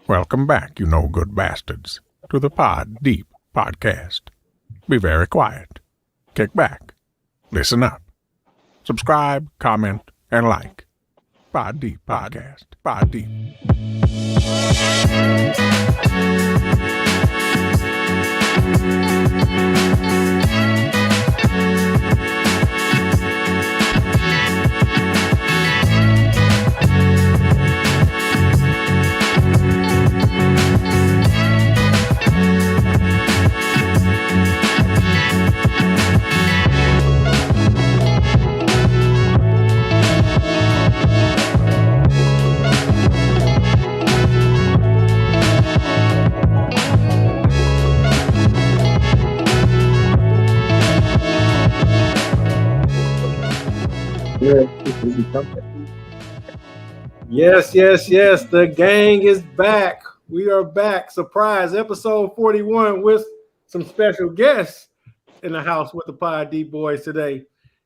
Welcome back, you no good bastards, to the Pod Deep Podcast. Be very quiet. Kick back. Listen up. Subscribe, comment, and like. Pod Deep Podcast. Pod Deep. Yes. The gang is back. We are back. Surprise, episode 41 with some special guests in the house with the Pod D boys today.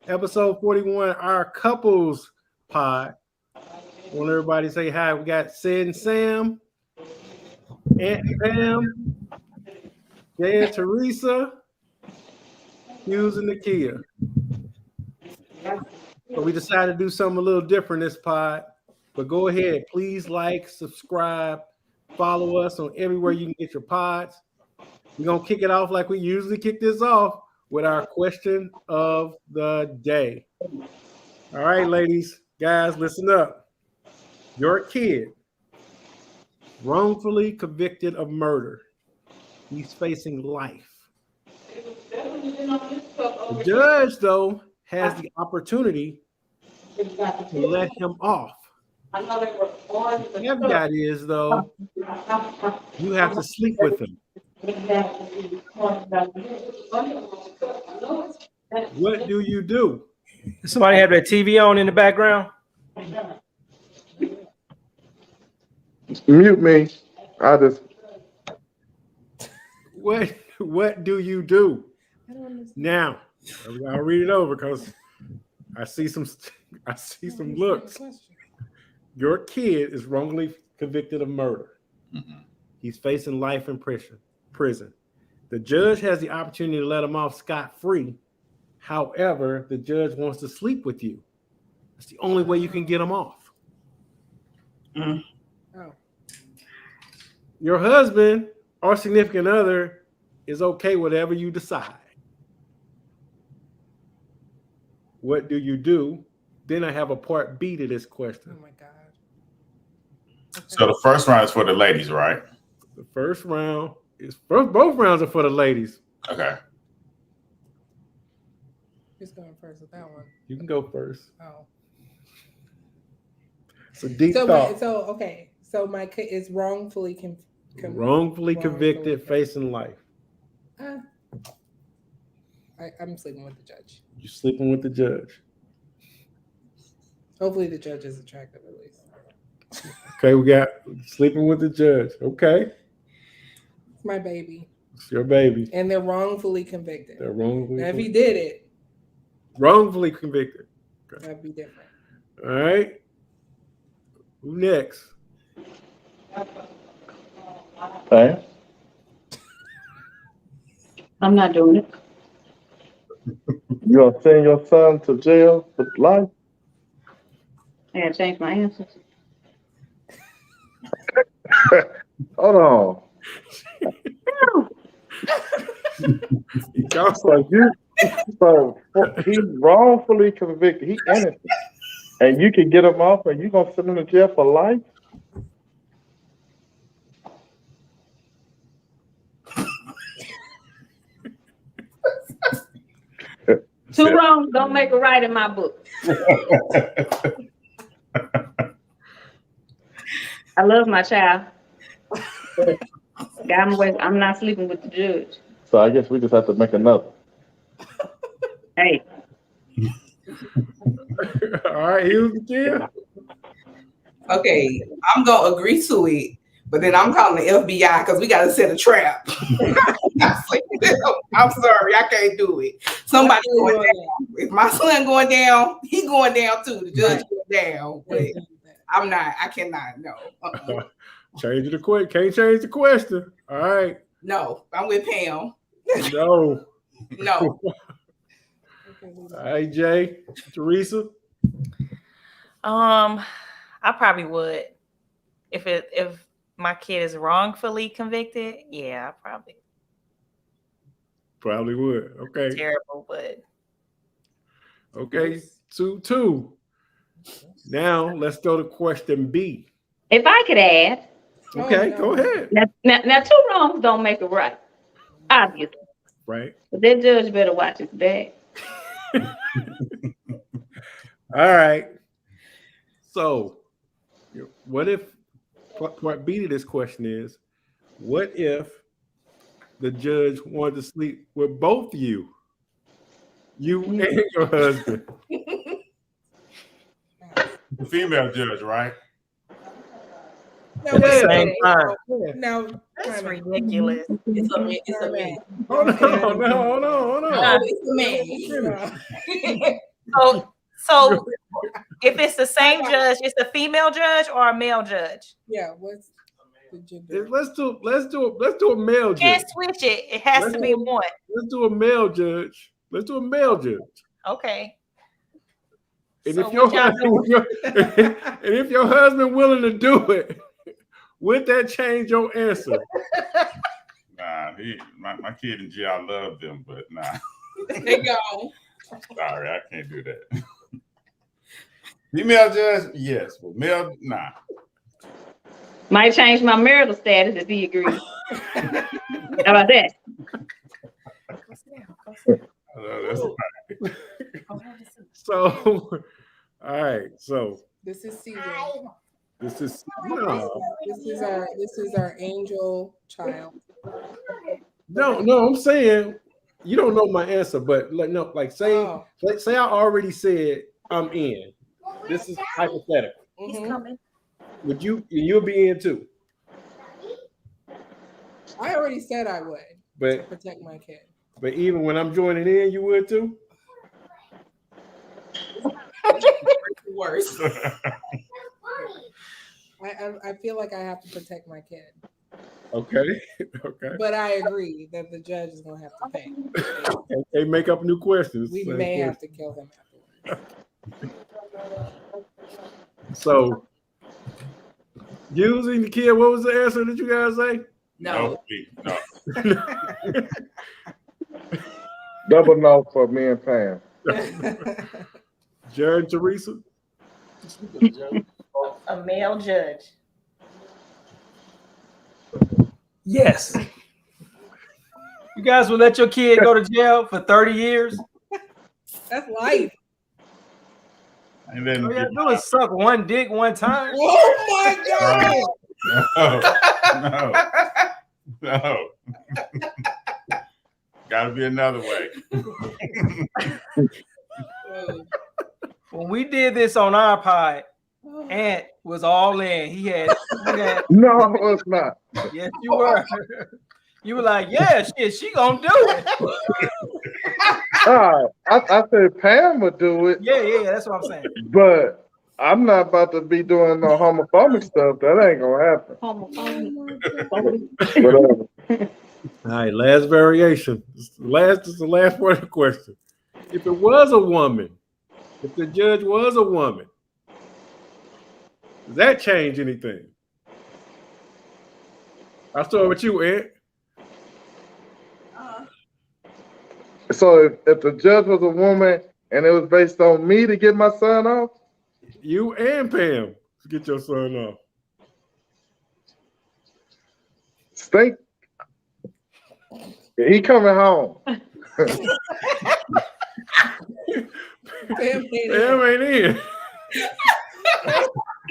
Episode 41, our couples pod. I want everybody to say hi. We got Sid and Sam, Aunt Pam, Jay and Teresa, Hughes and Nakia. So we decided to do something a little different this pod. But go ahead, please like, subscribe, follow us on everywhere you can get your pods. We're going to kick it off like we usually kick this off with our question of the day. All right, ladies, guys, listen up. Your kid, wrongfully convicted of murder. He's facing life. The judge, though, has the opportunity to let him off. The caveat is, though, you have to sleep with him. What do you do? Does somebody have their TV on in the background? Mute me. What do you do? Now, I'll read it over because I see some looks. Your kid is wrongly convicted of murder. Mm-hmm. He's facing life in prison. The judge has the opportunity to let him off scot-free. However, the judge wants to sleep with you. That's the only way you can get him off. Mm-hmm. Oh. Your husband or significant other is okay whatever you decide. What do you do? Then I have a part B to this question. Oh my God. Okay. So the first round is for the ladies, right? The first round is both rounds are for the ladies. Okay. Who's going first with that one? You can go first. Oh. So deep thought. So my kid is wrongfully convicted, facing life. I'm sleeping with the judge. You're sleeping with the judge. Hopefully the judge is attractive at least. Okay, we got sleeping with the judge. Okay. It's my baby. It's your baby. And they're wrongfully convicted. Now, if he did it. Wrongfully convicted. Okay. That'd be different. All right. Who next? Hey. I'm not doing it. You gonna send your son to jail for life? I gotta change my answers. Hold on. So he's wrongfully convicted. He innocent, and you can get him off, and you gonna send him to jail for life? Two wrongs don't make a right in my book. I love my child. I'm not sleeping with the judge. So I guess we just have to make another. Hey. All right, here's the kid. Okay, I'm gonna agree to it, But then I'm calling the FBI because we got to set a trap. I'm sorry, I can't do it. Somebody going down. If my son going down, he going down too. The judge going down. But I'm not. I cannot. No. Change the question. Can't change the question. All right. No, I'm with Pam. No. No. All right, Jay, Teresa. I probably would. If my kid is wrongfully convicted, yeah, I probably would. Okay. Terrible, but okay. 2-2. Now let's go to question B. If I could add. Okay, go ahead. Now, two wrongs don't make a right, obviously. Right. But that judge better watch his back. All right. So, what if part B to this question is, what if the judge wanted to sleep with both you and your husband? The female judge, right? No, At the wait, same time. no, that's ridiculous. it's a man. Hold on. No, it's a man. So if it's the same judge, it's a female judge or a male judge? Yeah, what's the gender? Let's do a male judge. Can't switch it. It has to be one. Let's do a male judge. Okay. And So if your what y'all husband, and if your husband willing to do it, would that change your answer? Nah, my kid in jail, I love them, but nah. They go. Sorry, I can't do that. Female judge, yes, but male, nah. Might change my marital status if he agrees. How about that? So, all right. So this is CJ. This is This is our angel child. no. I'm saying you don't know my answer, but say I already said I'm in. This is hypothetical. He's coming. Would you'll be in too? I already said I would to protect my kid. But even when I'm joining in, you would too? Worse. I feel like I have to protect my kid. Okay. But I agree that the judge is going to have to pay. They make up new questions. We may have to kill him afterwards. So, using the kid, what was the answer that you guys say? No. Double no for me and Pam. Jared, Teresa? A male judge. Yes. You guys will let your kid go to jail for 30 years? That's life. And then All you gotta do is suck one dick one time. Oh my God. No. Gotta be another way. When we did this on our pod, Ant was all in. He had no, it's not. Yes, you were. You were like, yeah, shit, she gonna do it. I said Pam would do it. Yeah, that's what I'm saying. But I'm not about to be doing no homophobic stuff. That ain't gonna happen. Whatever. All right, last variation. This is the last part of the question. If it was a woman, if the judge was a woman, does that change anything? I'll start with you, Ed. So if the judge was a woman and it was based on me to get my son off? You and Pam to get your son off. Stink. He coming home. Pam ain't in.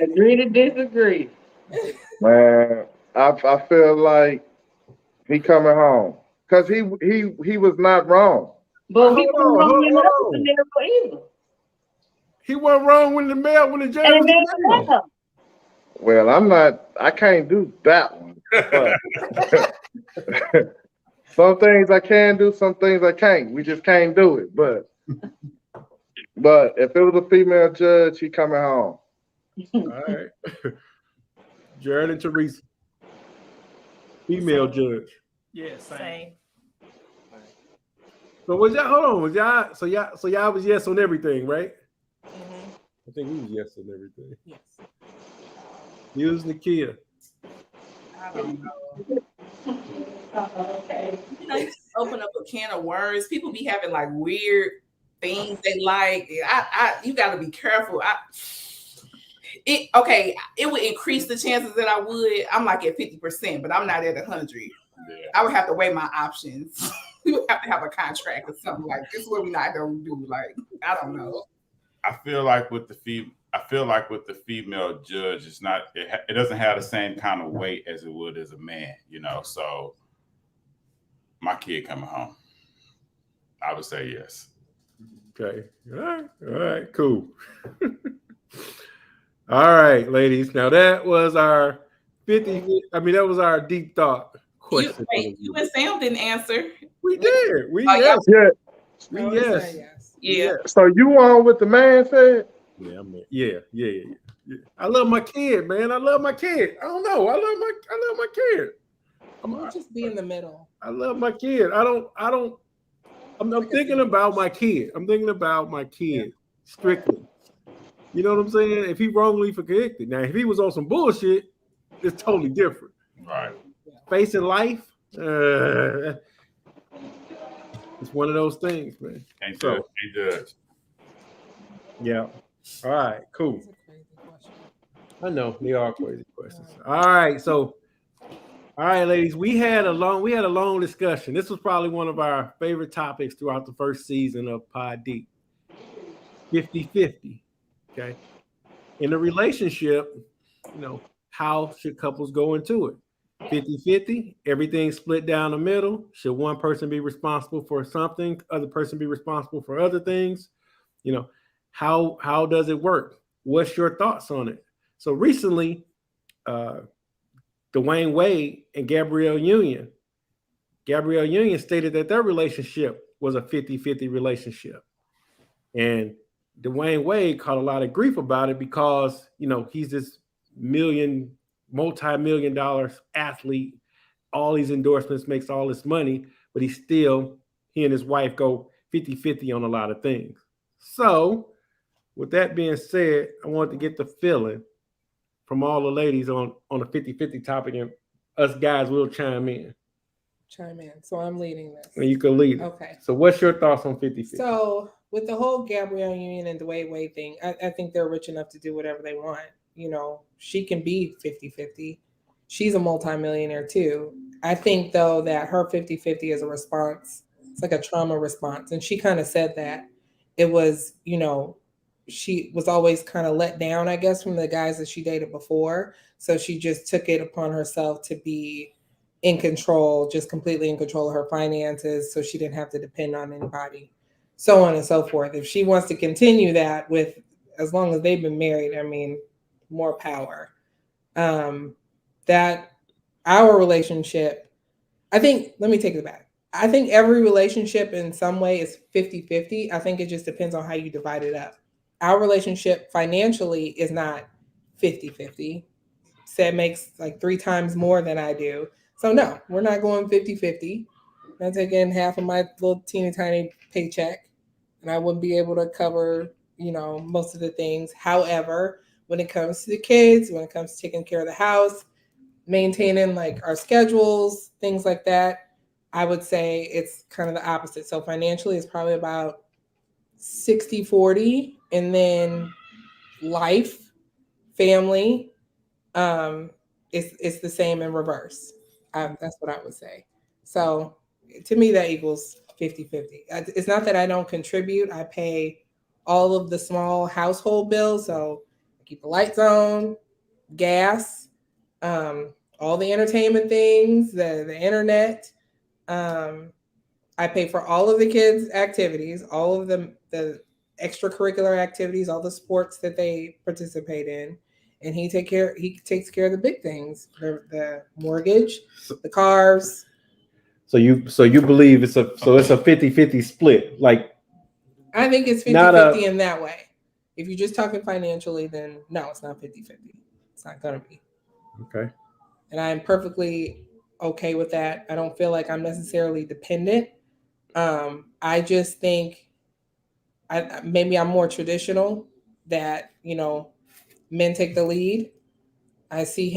Agree to disagree. Man, I feel like he coming home. Because he was not wrong. But he wasn't wrong enough to never either. He wasn't wrong when the judge was down. Well, I can't do that one. But some things I can do, some things I can't. We just can't do it. But if it was a female judge, she coming home. All right. Jared and Teresa. Female judge. Yeah, same. Same. So was y'all hold on, was y'all so y'all was yes on everything, right? Mhm. I think we was yes on everything. Yes. You was Nakia. I don't know. You know, you open up a can of worms. People be having like weird things they like. You got to be careful. It would increase the chances that I would. I'm like at 50%, but I'm not at 100. Yeah. I would have to weigh my options. We would have to have a contract or something like this. Is what we not gonna do. Like, I don't know. I feel like with the female judge, it's not. It doesn't have the same kind of weight as it would as a man. You know, so my kid coming home, I would say yes. Okay. All right, cool. All right, ladies. Now that was our 50. I mean, that was our deep thought question. You and Sam didn't answer. We did. We Oh, yes. Yeah. We I would yes. say yes. Yeah. So you on what the man said? Yeah, man. Yeah. I love my kid, man. I love my kid. I don't know. I love my kid. We'll just be in the middle. I love my kid. I'm thinking about my kid. I'm thinking about my kid strictly. You know what I'm saying? If he wrongly convicted. Now, if he was on some bullshit, it's totally different. Right. Facing life, it's one of those things, man. Can't So- judge. Can't judge. Yeah. All right, cool. That's a crazy question. I know they are crazy questions. All right, so all right, ladies, we had a long discussion. This was probably one of our favorite topics throughout the first season of Pod Deep. 50-50. Okay. In a relationship, how should couples go into it? 50-50, everything split down the middle. Should one person be responsible for something, other person be responsible for other things? How does it work? What's your thoughts on it? So recently, Dwayne Wade and Gabrielle Union stated that their relationship was a 50-50 relationship. And Dwayne Wade caught a lot of grief about it because, he's this multi-million dollar athlete, all these endorsements, makes all this money, but he and his wife go 50-50 on a lot of things. So with that being said, I wanted to get the feeling from all the ladies on a 50-50 topic, and us guys will chime in. Chime in. So I'm leading this. And you can lead it. Okay. So what's your thoughts on 50-50? So with the whole Gabrielle Union and Dwayne Wade thing, I think they're rich enough to do whatever they want. She can be 50-50. She's a multimillionaire too. I think though that her 50-50 is a response. It's like a trauma response. And she kind of said that it was, she was always kind of let down, I guess, from the guys that she dated before. So she just took it upon herself to be in control, just completely in control of her finances. So she didn't have to depend on anybody, so on and so forth. If she wants to continue that as long as they've been married, I mean, more power. That our relationship, let me take it back. I think every relationship in some way is 50-50. I think it just depends on how you divide it up. Our relationship financially is not 50-50. Seth makes like 3 times more than I do. So no, we're not going 50-50. I'm taking half of my little teeny tiny paycheck, and I wouldn't be able to cover, most of the things. However, when it comes to the kids, when it comes to taking care of the house, maintaining like our schedules, things like that, I would say it's kind of the opposite. So financially, it's probably about 60-40, and then life, family, it's the same in reverse. That's what I would say. So to me, that equals 50-50. It's not that I don't contribute. I pay all of the small household bills. So I keep the lights on, gas, all the entertainment things, the internet. I pay for all of the kids' activities, all of the extracurricular activities, all the sports that they participate in. and he takes care of the big things, the mortgage, the cars. So you believe it's a 50-50 split. Like, I think it's 50-50 in that way. If you're just talking financially, then no, it's not 50-50. It's not gonna be. Okay. And I'm perfectly okay with that. I don't feel like I'm necessarily dependent. I just think maybe I'm more traditional, that, you know, men take the lead. I see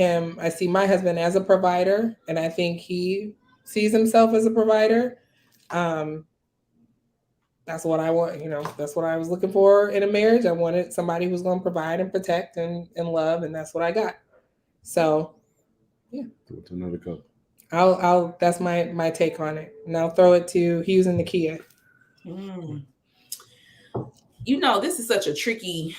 my husband as a provider, and I think he sees himself as a provider. That's what I want, you know, that's what I was looking for in a marriage. I wanted somebody who's going to provide and protect and love, and that's what I got. So, yeah. To another couple. I'll that's my take on it. And I'll throw it to Hughes and Nakia. You know, this is such a tricky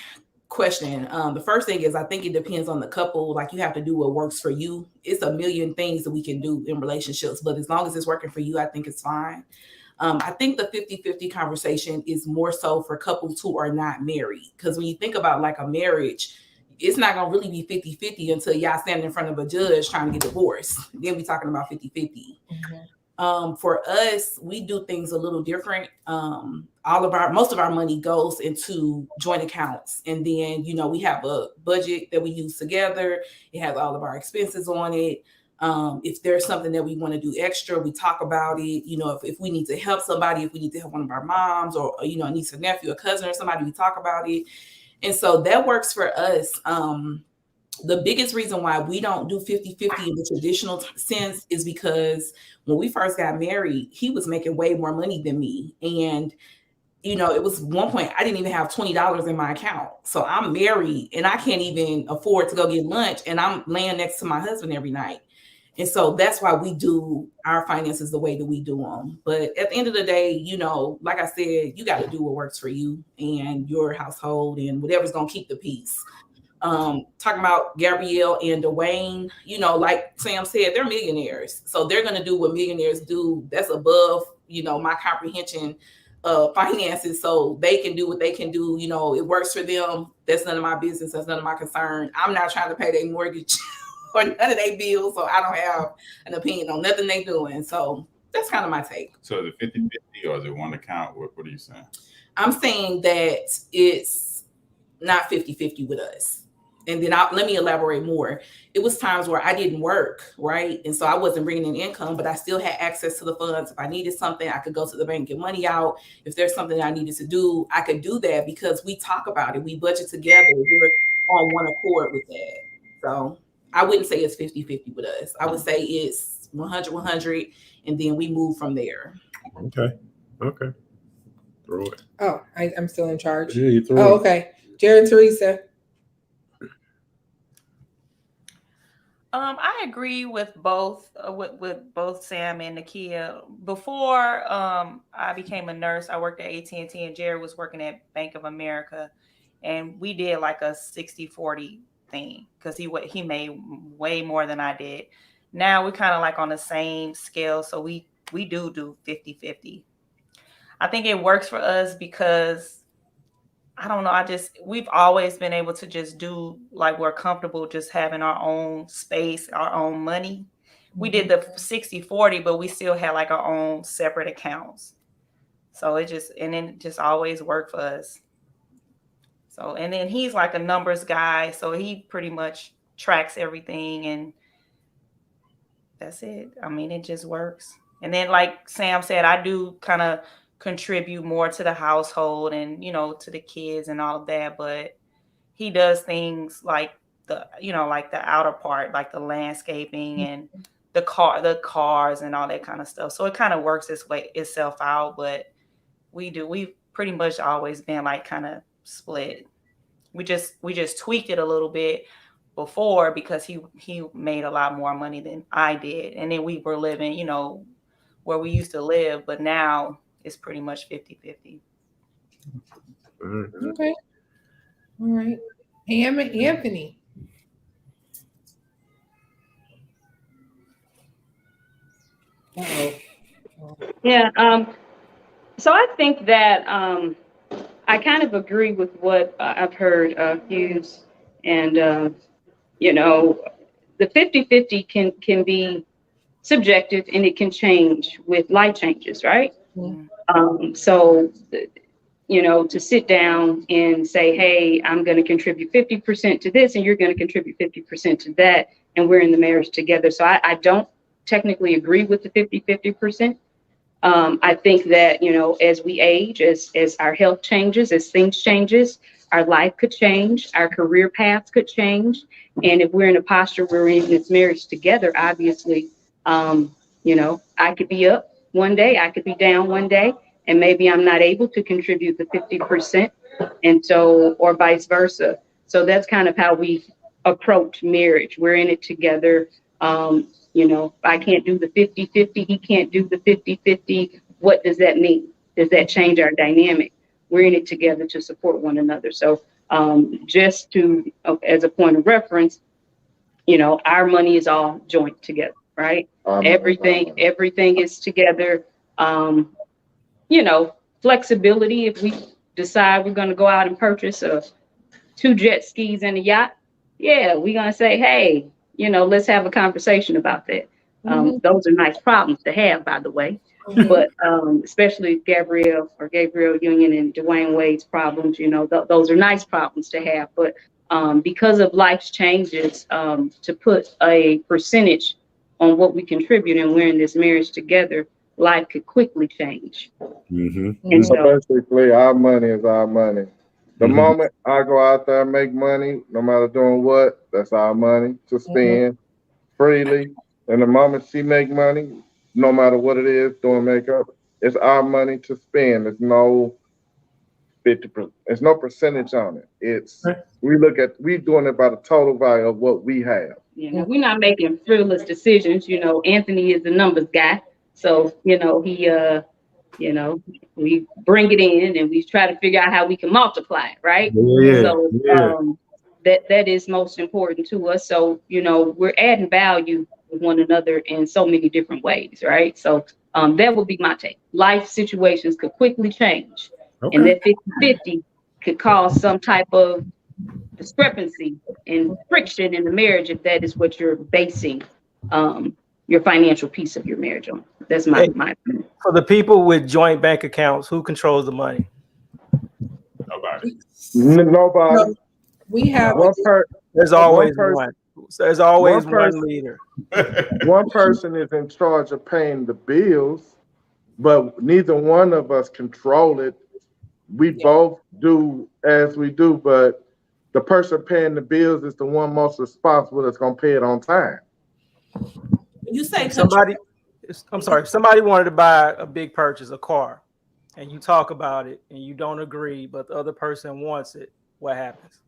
question. The first thing is, I think it depends on the couple. Like, you have to do what works for you. It's a million things that we can do in relationships, but as long as it's working for you, I think it's fine. I think the 50-50 conversation is more so for couples who are not married. Because when you think about like a marriage, it's not going to really be 50-50 until y'all stand in front of a judge trying to get divorced. Then we're talking about 50-50. For us, we do things a little different. Most of our money goes into joint accounts. And then, you know, we have a budget that we use together. It has all of our expenses on it. If there's something that we want to do extra, we talk about it. You know, if we need to help somebody, if we need to help one of our moms, or, you know, a niece or nephew, a cousin or somebody, we talk about it. And so that works for us. The biggest reason why we don't do 50-50 in the traditional sense is because when we first got married, he was making way more money than me. And, you know, it was one point I didn't even have $20 in my account. So I'm married and I can't even afford to go get lunch, and I'm laying next to my husband every night. And so that's why we do our finances the way that we do them. But at the end of the day, you know, like I said, you got to do what works for you and your household and whatever's going to keep the peace. Talking about Gabrielle and Dwayne, you know, like Sam said, they're millionaires. So they're going to do what millionaires do. That's above, you know, my comprehension of finances. So they can do what they can do. You know, it works for them. That's none of my business. That's none of my concern. I'm not trying to pay their mortgage or none of their bills. So I don't have an opinion on nothing they doing. So that's kind of my take. So is it 50-50 or is it one account? What are you saying? I'm saying that it's not 50-50 with us. And then let me elaborate more. It was times where I didn't work, right? And so I wasn't bringing in income, but I still had access to the funds. If I needed something, I could go to the bank, get money out. If there's something I needed to do, I could do that because we talk about it. We budget together. We're on one accord with that. So I wouldn't say it's 50-50 with us. I would say it's 100-100, and then we move from there. Okay. Throw it. Oh, I'm still in charge. Yeah, you throw Oh, it. okay. Jared and Teresa. I agree with both Sam and Nakia. Before I became a nurse, I worked at AT&T, and Jared was working at Bank of America, and we did like a 60-40 thing because he made way more than I did. Now we're kind of like on the same scale, so we do 50-50. I think it works for us because I don't know. We've always been able to just do like we're comfortable just having our own space, our own money. We did the 60-40, but we still had like our own separate accounts. So it just always worked for us. So, and then he's like a numbers guy. So he pretty much tracks everything, and that's it. I mean, it just works. And then like Sam said, I do kind of contribute more to the household and, you know, to the kids and all of that, but he does things like the outer part, like the landscaping and the cars and all that kind of stuff. So it kind of works itself out, but we've pretty much always been like kind of split. We just tweaked it a little bit before because he made a lot more money than I did, and then we were living, you know, where we used to live, but now it's pretty much 50-50. Okay. All right. Anthony. Uh-oh. Yeah. So I think that I kind of agree with what I've heard Hughes and you know, the 50-50 can be subjective and it can change with life changes, right? So, you know, to sit down and say, hey, I'm going to contribute 50% to this and you're going to contribute 50% to that, and we're in the marriage together. So I don't technically agree with the 50-50%. I think that, you know, as we age, as our health changes, as things changes, our life could change, our career paths could change. And if we're in a posture we're in this marriage together, obviously, you know, I could be up one day, I could be down one day, and maybe I'm not able to contribute the 50%. And so, or vice versa. So that's kind of how we approach marriage. We're in it together. You know, I can't do the 50-50, he can't do the 50-50. What does that mean? Does that change our dynamic? We're in it together to support one another. So just to, as a point of reference, you know, our money is all joint together, right? Everything is together. You know, flexibility. If we decide we're going to go out and purchase 2 jet skis and a yacht, yeah, we're going to say, hey, you know, let's have a conversation about that. Those are nice problems to have, by the way. But especially Gabrielle Union and Dwayne Wade's problems, you know, those are nice problems to have. But because of life's changes, to put a percentage on what we contribute and we're in this marriage together, life could quickly change. And So basically, our money is our money. The moment I go out there and make money, no matter doing what, that's our money to spend freely. And the moment she make money, no matter what it is, doing makeup, it's our money to spend. There's no 50%. There's no percentage on it. It's we doing it by the total value of what we have. You know, we're not making frivolous decisions. You know, Anthony is the numbers guy, so you know he you know, we bring it in and we try to figure out how we can multiply it, right? So that is most important to us. So, you know, we're adding value with one another in so many different ways, right? So that would be my take. Life situations could quickly change. And that 50-50 could cause some type of discrepancy and friction in the marriage if that is what you're basing your financial piece of your marriage on. That's my opinion. For the people with joint bank accounts, who controls the money? Nobody. Nobody. We have There's always one. There's always one leader. One person is in charge of paying the bills, but neither one of us control it. We both do as we do, but the person paying the bills is the one most responsible that's going to pay it on time. You say somebody wanted to buy a big purchase, a car, and you talk about it and you don't agree, but the other person wants it. What happens?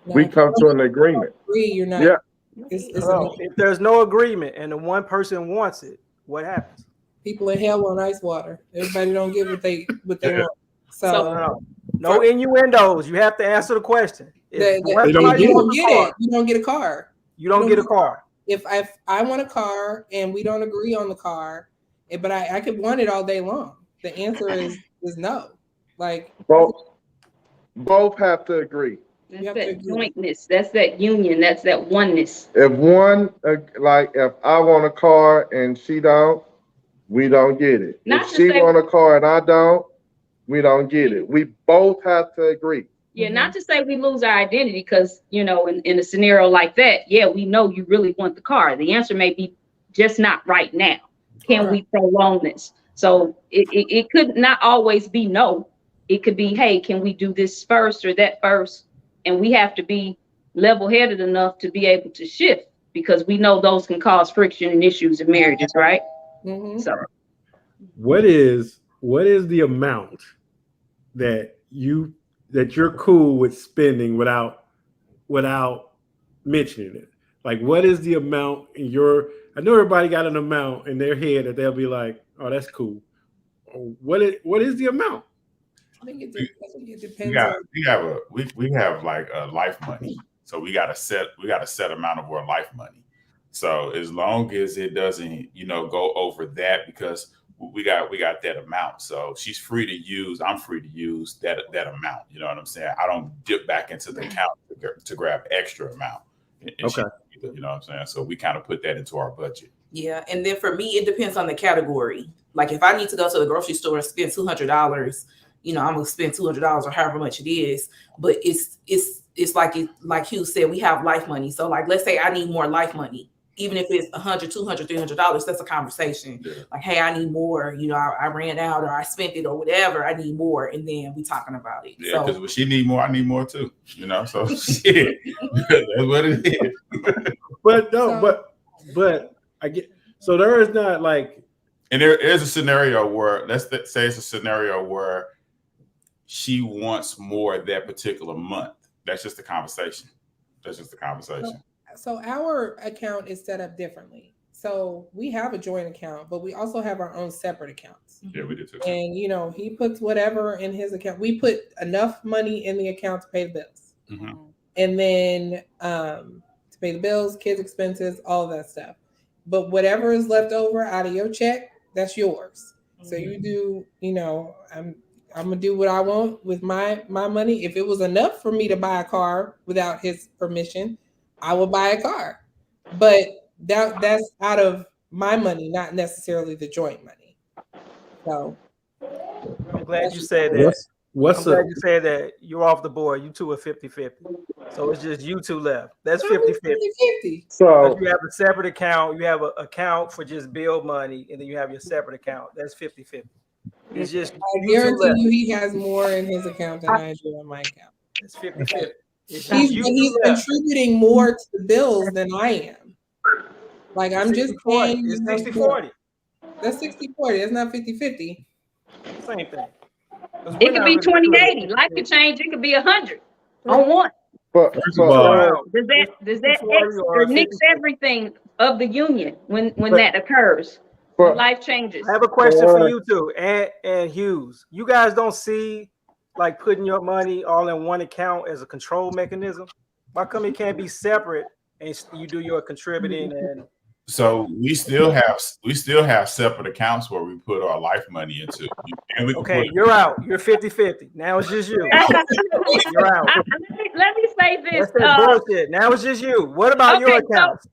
We come to an agreement. You're not. Yeah. If there's no agreement and the one person wants it, what happens? People in hell on ice water. Everybody don't get what they want. So no innuendos. You have to answer the question. You don't get a car. You don't get a car. If I want a car and we don't agree on the car, but I could want it all day long. The answer is no. Like both have to agree. That's that jointness. That's that union. That's that oneness. If one, if I want a car and she don't, we don't get it. If she want a car and I don't, we don't get it. We both have to agree. Yeah, not to say we lose our identity, because, you know, in a scenario like that, yeah, we know you really want the car. The answer may be just not right now. Can we prolong this? So it could not always be no. It could be, hey, can we do this first or that first? And we have to be level-headed enough to be able to shift, because we know those can cause friction and issues in marriages, right? So what is the amount that you're cool with spending without mentioning it? Like, what is the amount in I know everybody got an amount in their head that they'll be like, oh, that's cool. What is the amount? I think it depends. We have like a life money. So we got a set amount of our life money. So as long as it doesn't, you know, go over that, because we got that amount. So she's free to use, I'm free to use that amount. You know what I'm saying? I don't dip back into the account to grab extra amount. And she, you know what I'm saying? So we kind of put that into our budget. Yeah, and then for me, it depends on the category. Like if I need to go to the grocery store and spend $200, you know, I'm gonna spend $200 or however much it is. But it's like Hugh said, we have life money. So like, let's say I need more life money, even if it's $100, $200, $300. That's a conversation. Yeah. Like, hey, I need more. You know, I ran out or I spent it or whatever. I need more, and then we talking about it. Yeah, because when she need more, I need more too. You know, so shit, that's what it is. But no, but I get. So there is not like. And there is a scenario where, say it's a scenario where she wants more that particular month. That's just a conversation. So our account is set up differently. So we have a joint account, but we also have our own separate accounts. Yeah, we do too. And, you know, he puts whatever in his account. We put enough money in the account to pay the bills. Mm-hmm. And then to pay the bills, kids' expenses, all of that stuff. But whatever is left over out of your check, that's yours. Mm-hmm. So you do, you know, I'm gonna do what I want with my money. If it was enough for me to buy a car without his permission, I will buy a car. But that's out of my money, not necessarily the joint money. So I'm glad you said that. I'm glad you said that. You're off the board. You two are 50-50. So it's just you two left. That's 50-50. So you have a separate account. You have an account for just bill money, and then you have your separate account. That's 50-50. It's just I guarantee you he has more in his account than I do in my account. It's 50-50. He's contributing more to the bills than I am. Like I'm just paying. It's 60-40. That's 60-40. That's not 50-50. Same thing. It could be 20-80. Life could change. It could be 100 on one. But does that nix everything of the union when that occurs? When life changes. I have a question for you two, and Hughes. You guys don't see like putting your money all in one account as a control mechanism? Why come it can't be separate and you do your contributing and? So we still have separate accounts where we put our life money into. And okay, you're out. You're 50-50. Now it's just you. You're out. Let me say this. That's bullshit. Now it's just you. What about your accounts?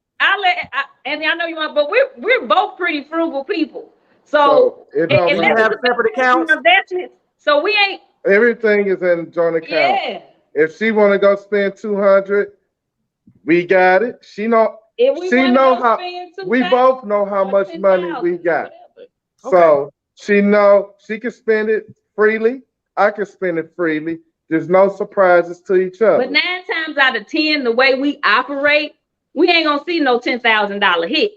Andy, I know you want, but we're both pretty frugal people. So you have separate accounts. So we ain't. Everything is in joint account. Yeah. If she want to go spend 200, we got it. She know how. We both know how much money we got. Okay. So she know she can spend it freely. I can spend it freely. There's no surprises to each other. But 9 times out of 10, the way we operate, we ain't gonna see no $10,000 hit,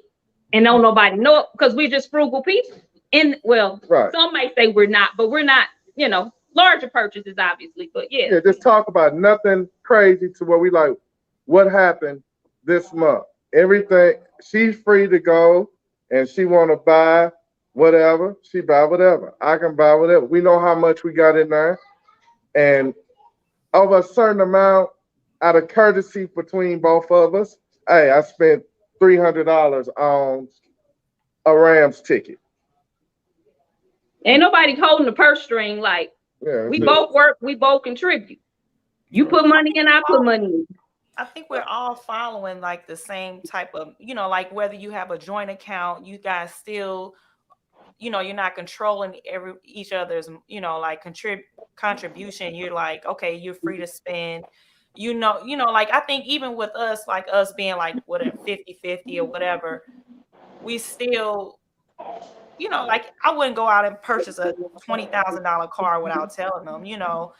and don't nobody know it because we're just frugal people. And some might say we're not, but we're not. You know, larger purchases, obviously. But yeah, just talk about nothing crazy to where we like. What happened this month? Everything. She's free to go, and she want to buy whatever. She buy whatever. I can buy whatever. We know how much we got in there, and over a certain amount, out of courtesy between both of us. Hey, I spent $300 on a Rams ticket. Ain't nobody holding the purse string. Like we both work, we both contribute. You put money in, I put money in. I think we're all following like the same type of, you know, like whether you have a joint account, you guys still, you know, you're not controlling each other's, you know, like contribution. You're like, okay, you're free to spend. You know, like I think even with us, like us being like whatever 50-50 or whatever, we still, you know, like I wouldn't go out and purchase a $20,000 car without telling them, you know,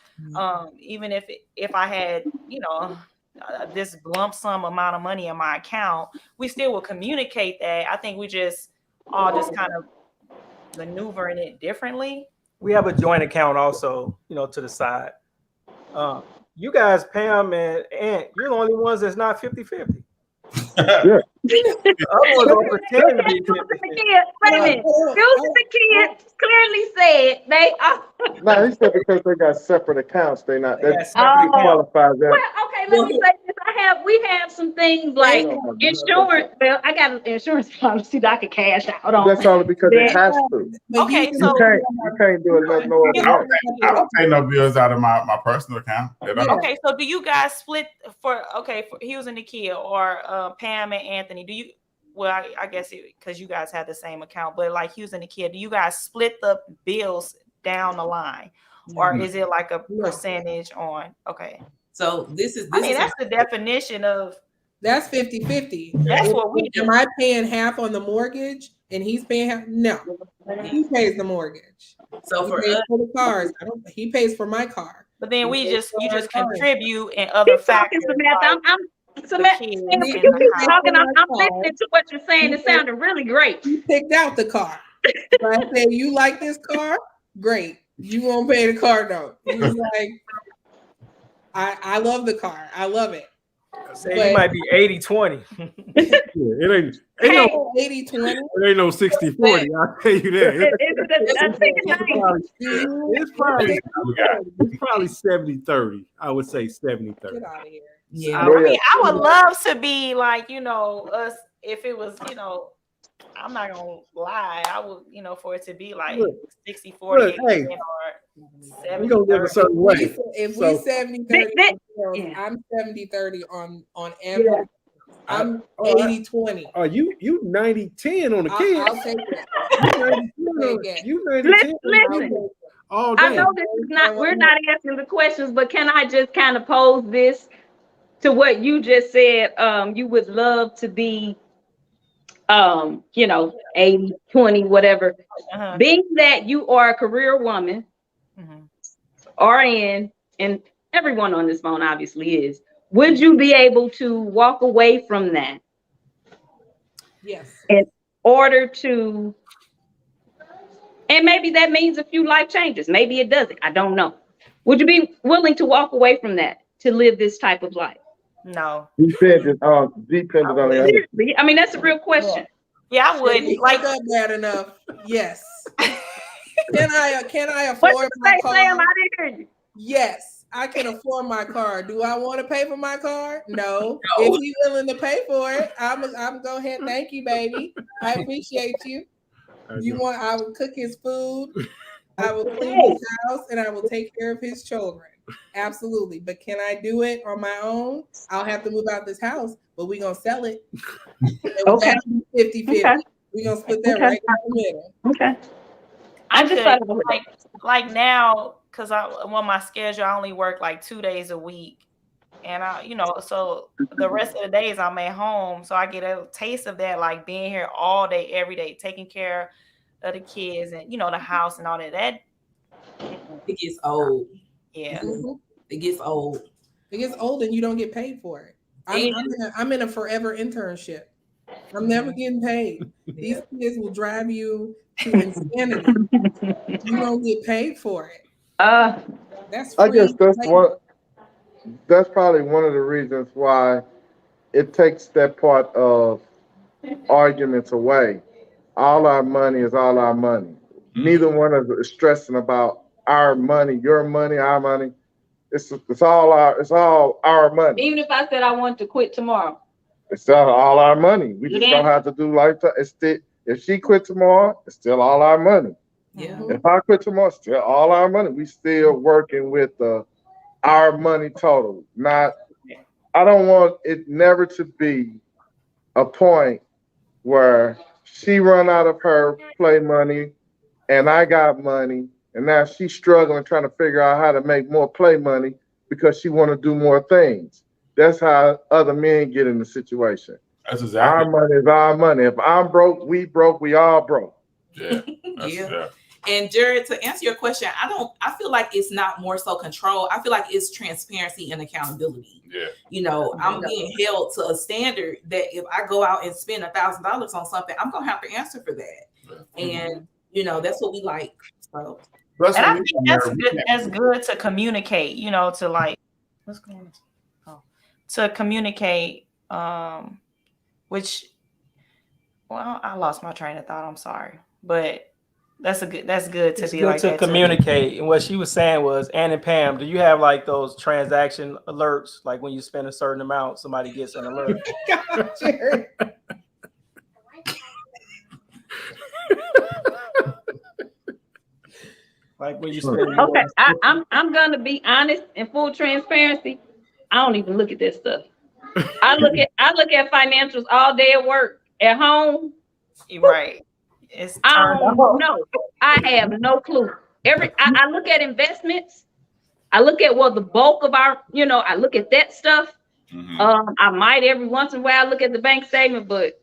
even if I had, you know, this lump sum amount of money in my account, we still will communicate that. I think we just all just kind of maneuvering it differently. We have a joint account also, you know, to the side. You guys, Pam and Ant, you're the only ones that's not 50-50. Yeah. Otherwise, don't pretend to be 50-50. Wait a minute. The kids clearly said they are. No, he said because they got separate accounts, they not. That qualifies that. Well, okay, let me say this. we have some things like insurance. Well, I got an insurance policy that I could cash out on. That's only because it That- has to. But Okay, you so You can't do it no other way. I don't pay no bills out of my personal account. At all. okay, so do you guys split for Hughes and Nakia or Pam and Anthony? Do you? Well, I guess because you guys have the same account, but like Hughes and Nakia, do you guys split the bills down the line, or is it like a percentage on? Okay, So this is I mean that's the definition of. That's 50-50. That's what we do. Am I paying half on the mortgage and he's paying half? No. He pays the mortgage. so He for pays us. for the cars. He pays for my car. But then you just Cars. contribute in other Keep talking, factors. Samantha. like Samantha, kids you and keep the house. talking. I'm listening to what you're saying. It sounded really great. He picked out the car. So I said, you like this car? Great. You won't pay the car note. He was like, I love the car. I love it. Say you might be 80-20. It ain't no 80-20. it ain't no 60-40. I'll tell you that. It's probably 70-30. I would say 70-30. Get out of here. Yeah. I mean, I would love to be like, us if it was, I'm not gonna lie. I would, for it to be like Look, 60-40 look, hey, or We gonna live a 70-30. certain way. If So- we 70-30, I'm 70-30 on everything. I'm 80-20. Oh, you 90-10 on the kids. I'll take it. You 90-10 Listen. all day. I know this is not, we're not asking the questions, but can I just kind of pose this to what you just said? You would love to be, 80, 20, whatever. Uh-huh. Being that you are a career woman, Mhm. RN, and everyone on this phone obviously is, would you be able to walk away from that Yes. in order to, and maybe that means a few life changes, maybe it doesn't, I don't know. Would you be willing to walk away from that to live this type of life? No. Dependent on the other. Seriously, I mean, that's a real question. Yeah, I would. If you Like, up bad enough, yes. Can I What afford you my say, Sam? car? I didn't hear you. Yes, I can afford my car. Do I want to pay for my car? No. No. If he's willing to pay for it, I'm go ahead. Thank you, baby. I appreciate you. I will cook his food. I will clean his house, and I will take care of his children. Absolutely. But can I do it on my own? I'll have to move out this house, but we're gonna sell it. Okay. 50-50. Okay. We're gonna split that Okay. right in the middle. Okay. I just could, thought about it. like now, because on my schedule, I only work like 2 days a week. And so the rest of the days I'm at home. So I get a taste of that, like being here all day, every day, taking care of the kids and, the house and all that. It gets old. Yeah. Mhm. It gets old. It gets old and you don't get paid for it. I'm in a forever internship. I'm never getting paid. These kids will drive you to insanity. You don't get paid for it. That's free. I guess labor. that's probably one of the reasons why it takes that part of arguments away. All our money is all our money. Neither one of us is stressing about our money, your money, our money. It's all our money. Even if I said I want to quit tomorrow. It's all our money. We just Yeah. don't have to do lifetime. If she quit tomorrow, it's still all our money. Yeah. If I quit tomorrow, it's still all our money. We still working with our money total. I don't want it never to be a point where she run out of her play money and I got money and now she's struggling trying to figure out how to make more play money because she want to do more things. That's how other men get in the situation. That's Our exactly. money is our money. If I'm broke, we all broke. Yeah. That's, Yeah. yeah. And Jared, to answer your question, I feel like it's not more so control. I feel like it's transparency and accountability. Yeah. I'm being held to a standard that if I go out and spend $1,000 on something, I'm gonna have to answer for that. And that's what we like. So Plus, And I when think we that's married, we good. can't- That's good to communicate. To like, what's going on? Oh, to communicate. Which, well, I lost my train of thought. I'm sorry, but That's good to It's be good like to that too. communicate. And what she was saying was, Ann and Pam, do you have like those transaction alerts? Like when you spend a certain amount, somebody gets an alert. Jerry. Like when you spend. Okay, I'm gonna be honest and full transparency. I don't even look at that stuff. I look at financials all day at work. At home, Right. It's I turned don't know. I have no clue. I look at investments. I look at the bulk of our, I look at that stuff. Mhm. I might every once in a while look at the bank statement, but at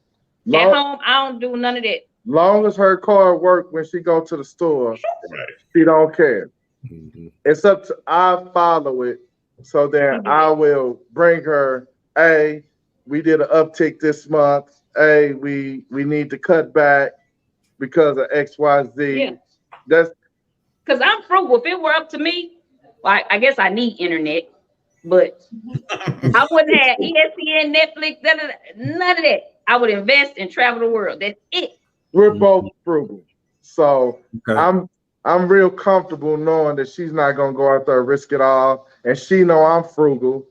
Long, home I don't do none of that. long as her card work when she go to the store, Right. she don't care. Mhm. It's up to I follow it, so then I will bring her. Hey, we did an uptick this month. Hey, we need to cut back because of XYZ. Yeah. That's Because I'm frugal. If it were up to me, I guess I need internet, but I wouldn't have ESPN, Netflix, none of that. I would invest and travel the world. That's it. we're both frugal. So Okay. I'm real comfortable knowing that she's not gonna go out there and risk it all, and she know I'm frugal,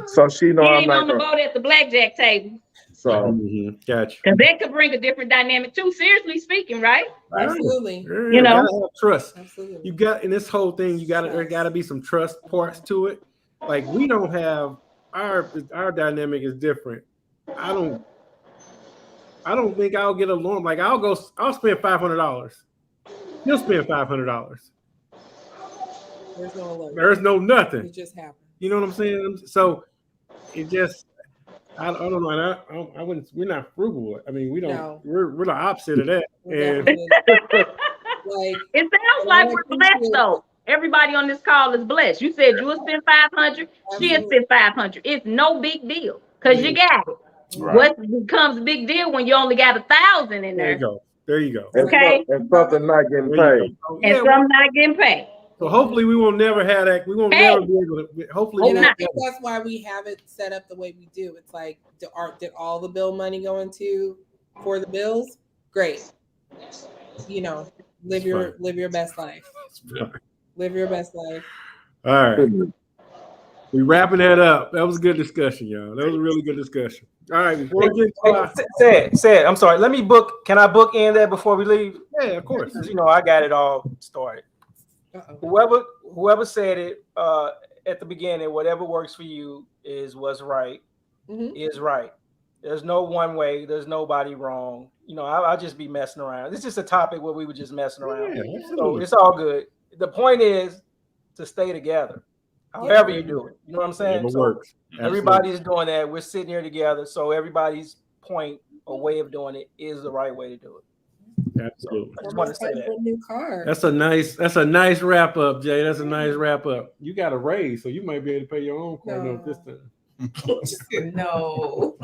so she know He I'm ain't not on the gonna. boat at the blackjack table. So Gotcha. Because that could bring a different dynamic too, seriously speaking, right? Absolutely. You know? Gotta have trust. Absolutely. You got in this whole thing. There gotta be some trust parts to it. Like we don't have our dynamic is different. I don't think I'll get along. Like I'll spend $500. He'll spend $500. There's no alert. There's no nothing. It just happened. You know what I'm saying? So it just I don't know. And I wouldn't. We're not frugal. I mean, we don't. No. We're the opposite of that. We're And definitely- like, It sounds like we're blessed though. Everybody on this call is blessed. You said you would spend 500, she'll spend 500. It's no big deal because you got it. Right. What becomes a big deal when you only got 1,000 in there you there? go. There you go. Okay. And something not getting There you paid. go. And Yeah, some not getting paid. so hopefully we will never have that. We won't Hey. never be able to. Hopefully, and we I won't think ever. that's why we have it set up the way we do. It's like, did all the bill money go into for the bills? Great. Live your best life. Live your best life. All right. We wrapping that up. That was a good discussion, y'all. That was a really good discussion. All right, before we get Said, I'm sorry. Let me book. Can I book in there before we leave? yeah, of course. 'Cause, I got it all started. Uh-oh. Whoever said it at the beginning, whatever works for you is what's right. Mhm. Is right. There's no one way. There's nobody wrong. I'll just be messing around. It's just a topic where we were just messing around. Yeah, So absolutely. it's all good. The point is to stay together, however you do it. You know what I'm saying? Whatever So works. everybody's doing that. We're sitting here together. So everybody's point or way of doing it is the right way to do it. Absolutely. I just want to say Almost like that. a new car. That's a nice wrap up, Jay. That's a nice wrap up. You got a raise, so you might be able to pay your own car note this time. No.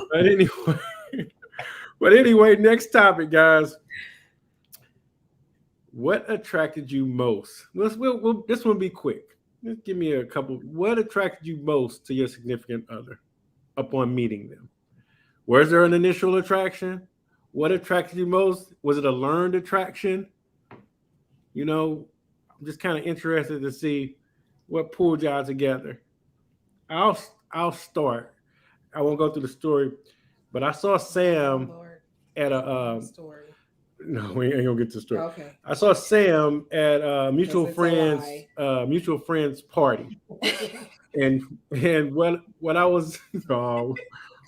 But anyway, next topic, guys. What attracted you most? This one be quick. Just give me a couple. What attracted you most to your significant other upon meeting them? Was there an initial attraction? What attracted you most? Was it a learned attraction? I'm just kind of interested to see what pulled y'all together. I'll start. I won't go through the story, but I saw Sam Lord, at a story. no, we ain't gonna get to the story. Okay. I saw Sam at a mutual Because it's a friends party, and what I was Because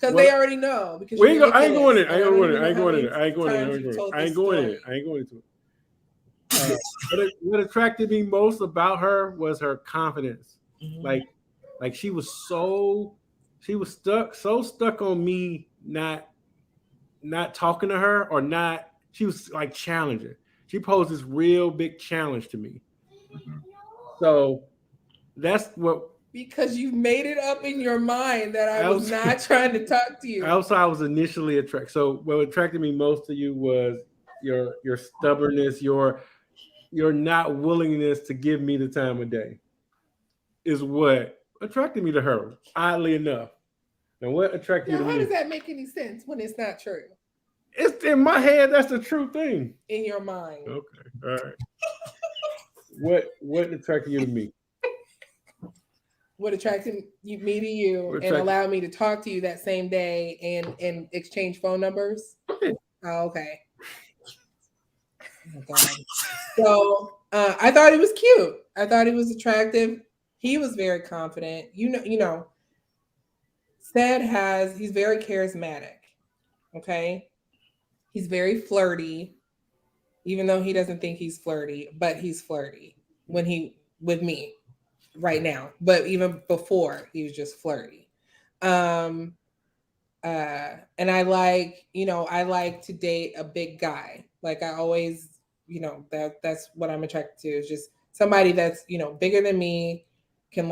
Well, they already know. Because we ain't you're go, I ain't going in. I ain't going in. ridiculous. I ain't going in. I ain't going in. How many times you told I ain't this going in. story? I ain't going into it. What attracted me most about her was her confidence. Like she was so stuck on me not talking to her or not. She was like challenging. She posed this real big challenge to me. So that's what. Because you made it up in your mind that I was was- not trying to talk to you. Also, I was initially attracted. So what attracted me most to you was your stubbornness, your not willingness to give me the time of day is what attracted me to her, oddly enough. And what attracted Now, you to how me? does that make any sense when it's not true? It's in my head. That's the true thing. In your mind. Okay. All right. What attracted you to me? What attracted me to you and allowed me to talk to you that same day and exchange phone numbers? Oh, okay. Oh, God. So I thought he was cute. I thought he was attractive. He was very confident. You know, he's very charismatic. Okay. He's very flirty, even though he doesn't think he's flirty, but he's flirty with me right now. But even before, he was just flirty. And I like to date a big guy. Like I always, that's what I'm attracted to, is just somebody that's, bigger than me, can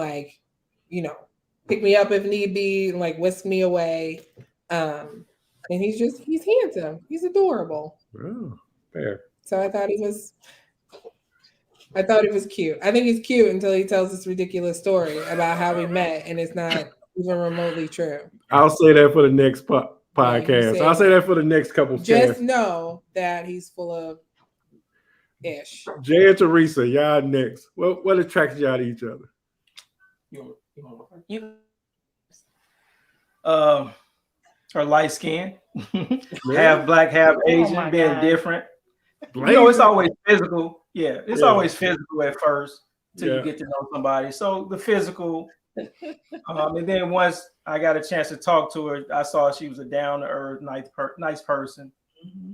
pick me up if need be, and whisk me away. And he's handsome. He's adorable. Oh, fair. So I thought he was cute. I think he's cute until he tells this ridiculous story about how we met, and it's not even remotely true. I'll say that for the next podcast. I'll say that for the next couple. Just know that he's full of ish. Jay and Teresa, y'all next. What attracts y'all to each other? Her light skin, half black, half Asian, being different. It's always physical. Yeah, it's always physical at first till you get to know somebody. So the physical, and then once I got a chance to talk to her, I saw she was a down-to-earth, nice person,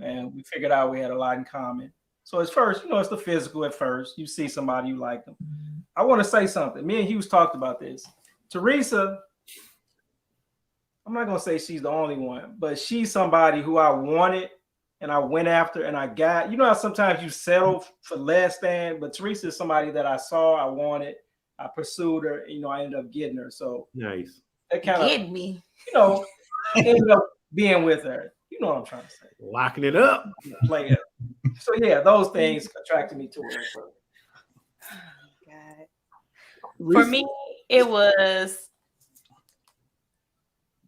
and we figured out we had a lot in common. So at first, it's the physical at first. You see somebody, you like them. I want to say something. Me and Hughes talked about this. Teresa, I'm not going to say she's the only one, but she's somebody who I wanted and I went after and I got. You know how sometimes you settle for less than, but Teresa is somebody that I saw, I wanted, I pursued her, I ended up getting her. So nice. That kind of, ended up being with her. You know what I'm trying to say. Locking it up. Play it. So yeah, those things attracted me to her. For me, it was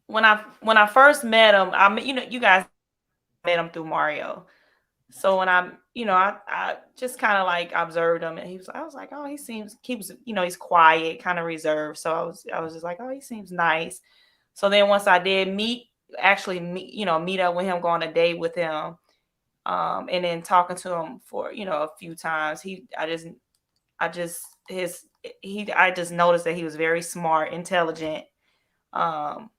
when I first met him. You guys met him through Mario. So when I just kind of observed him, and I was like, oh, he's quiet, kind of reserved. So I was just like, oh, he seems nice. So then once I did meet up with him, go on a date with him, and then talking to him for a few times, I just noticed that he was very smart, intelligent, and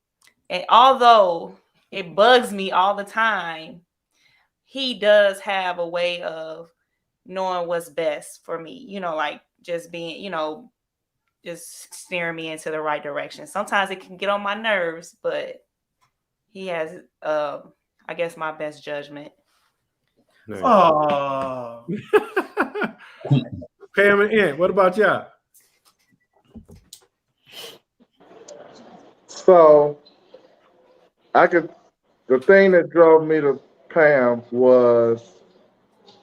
although it bugs me all the time, he does have a way of knowing what's best for me, just being, just steering me into the right direction. Sometimes it can get on my nerves, but he has, I guess, my best judgment. Nice. Oh. Pam and Ant, what about y'all? So the thing that drove me to Pam was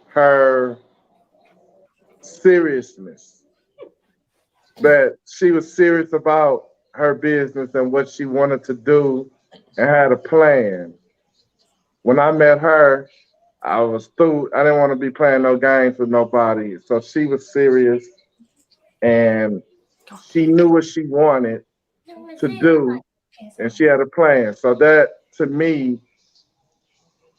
her seriousness. That she was serious about her business and what she wanted to do and had a plan. When I met her, I was through. I didn't want to be playing no games with nobody. So she was serious and she knew what she wanted to do and she had a plan. So that to me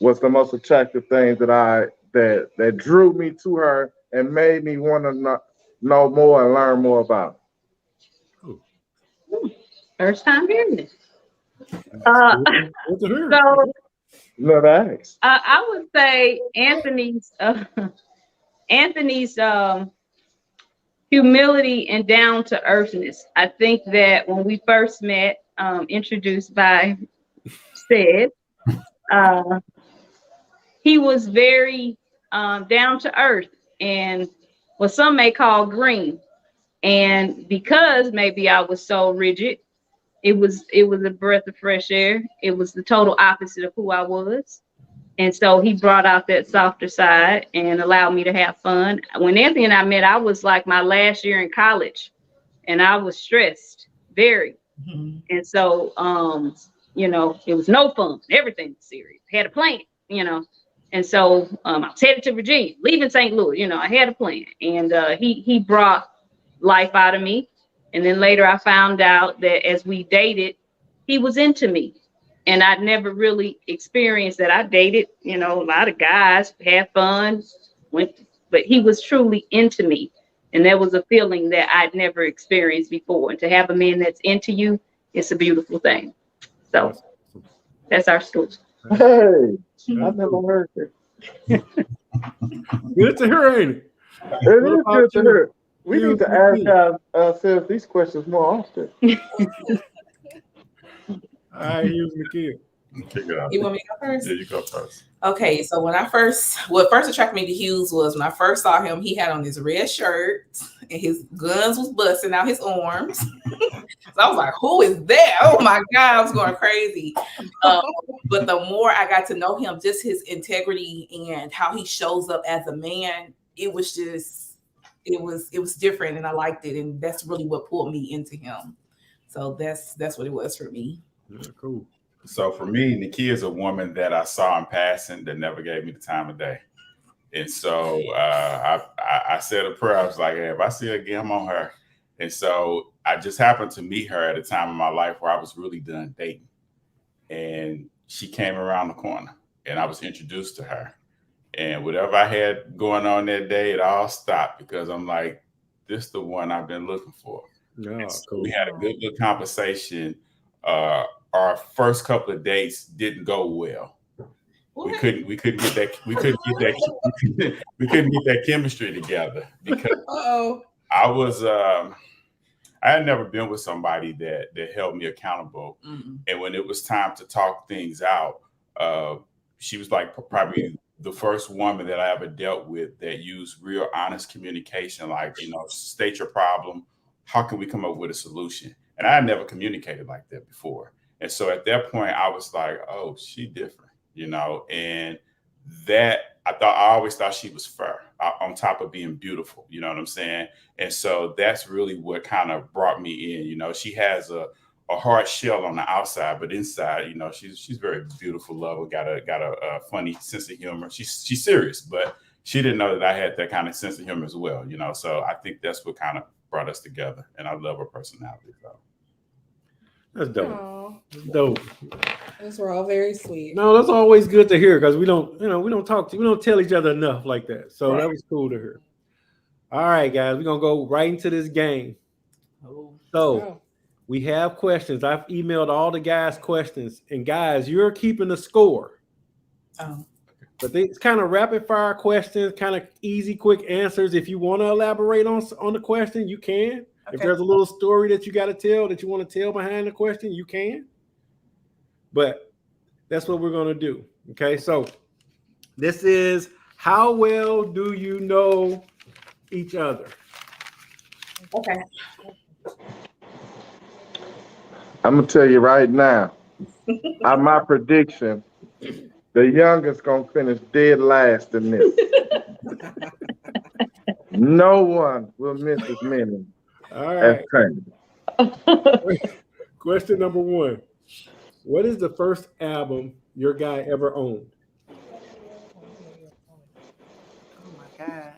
was the most attractive thing that drew me to her and made me want to know more and learn more about her. First time hearing this. I would say Anthony's humility and down to earthness. I think that when we first met, introduced by Sid, he was very down to earth and what some may call green. And because maybe I was so rigid, it was a breath of fresh air. It was the total opposite of who I was. And so he brought out that softer side and allowed me to have fun. When Anthony and I met, I was like my last year in college and I was stressed, very. Mm-hmm. And so, it was no fun. Everything was serious. Had a plan. you know. And so I was headed to Virginia, leaving St. Louis. You know, I had a plan, and he brought life out of me. And then later I found out that as we dated, he was into me. And I'd never really experienced that. I dated, you know, a lot of guys, had fun, but he was truly into me. And there was a feeling that I'd never experienced before. And to have a man that's into you, it's a beautiful thing. So that's our story. Hey, I never heard it. Good to hear, ain't it? It is good to hear. We need to ask ourselves these questions more often. All right, here's Nakia. Kick it out. You want me to go first? Yeah, you go first. Okay, so what first attracted me to Hughes was when I first saw him, he had on this red shirt and his guns was busting out his arms. So I was like, who is that? Oh my God, I was going crazy. But the more I got to know him, just his integrity and how he shows up as a man, it was different and I liked it. And that's really what pulled me into him. So that's what it was for me. Yeah, cool. So for me, Nakia is a woman that I saw in passing that never gave me the time of day. And so I said a prayer. I was like, hey, if I see her again, I'm on her. And so I just happened to meet her at a time in my life where I was really done dating. And she came around the corner and I was introduced to her. And whatever I had going on that day, it all stopped because I'm like, this is the one I've been looking for. Yeah, So cool. we had a good conversation. Our first couple of dates didn't go well. We couldn't get that chemistry together because I had never been with somebody that held me accountable. Mm-hmm. And when it was time to talk things out, she was like probably the first woman that I ever dealt with that used real honest communication, like, you know, state your problem. How can we come up with a solution? And I had never communicated like that before. And so at that point, I was like, oh, she different, you know, and that I always thought she was fair on top of being beautiful. You know what I'm saying? And so that's really what kind of brought me in. You know, she has a hard shell on the outside, but inside, you know, she's very beautiful, lover, got a funny sense of humor. She's serious, but she didn't know that I had that kind of sense of humor as well, you know. So I think that's what kind of brought us together, and I love her personality. So. That's dope. Aww. That's dope. Those were all very sweet. No, that's always good to hear because we don't tell each other enough like that. So right. That was cool to hear. All right, guys, we're gonna go right into this game. So we have questions. I've emailed all the guys questions, and guys, you're keeping the score. Oh. But it's kind of rapid fire questions, kind of easy, quick answers. If you want to elaborate on the question, you can. Okay. If there's a little story that you got to tell that you want to tell behind the question, you can. But that's what we're going to do. Okay, so this is how well do you know each other? Okay. I'm going to tell you right now, my prediction, the youngest going to finish dead last in this. No one will miss as many. All right. Question number 1. What is the first album your guy ever owned? Oh my God.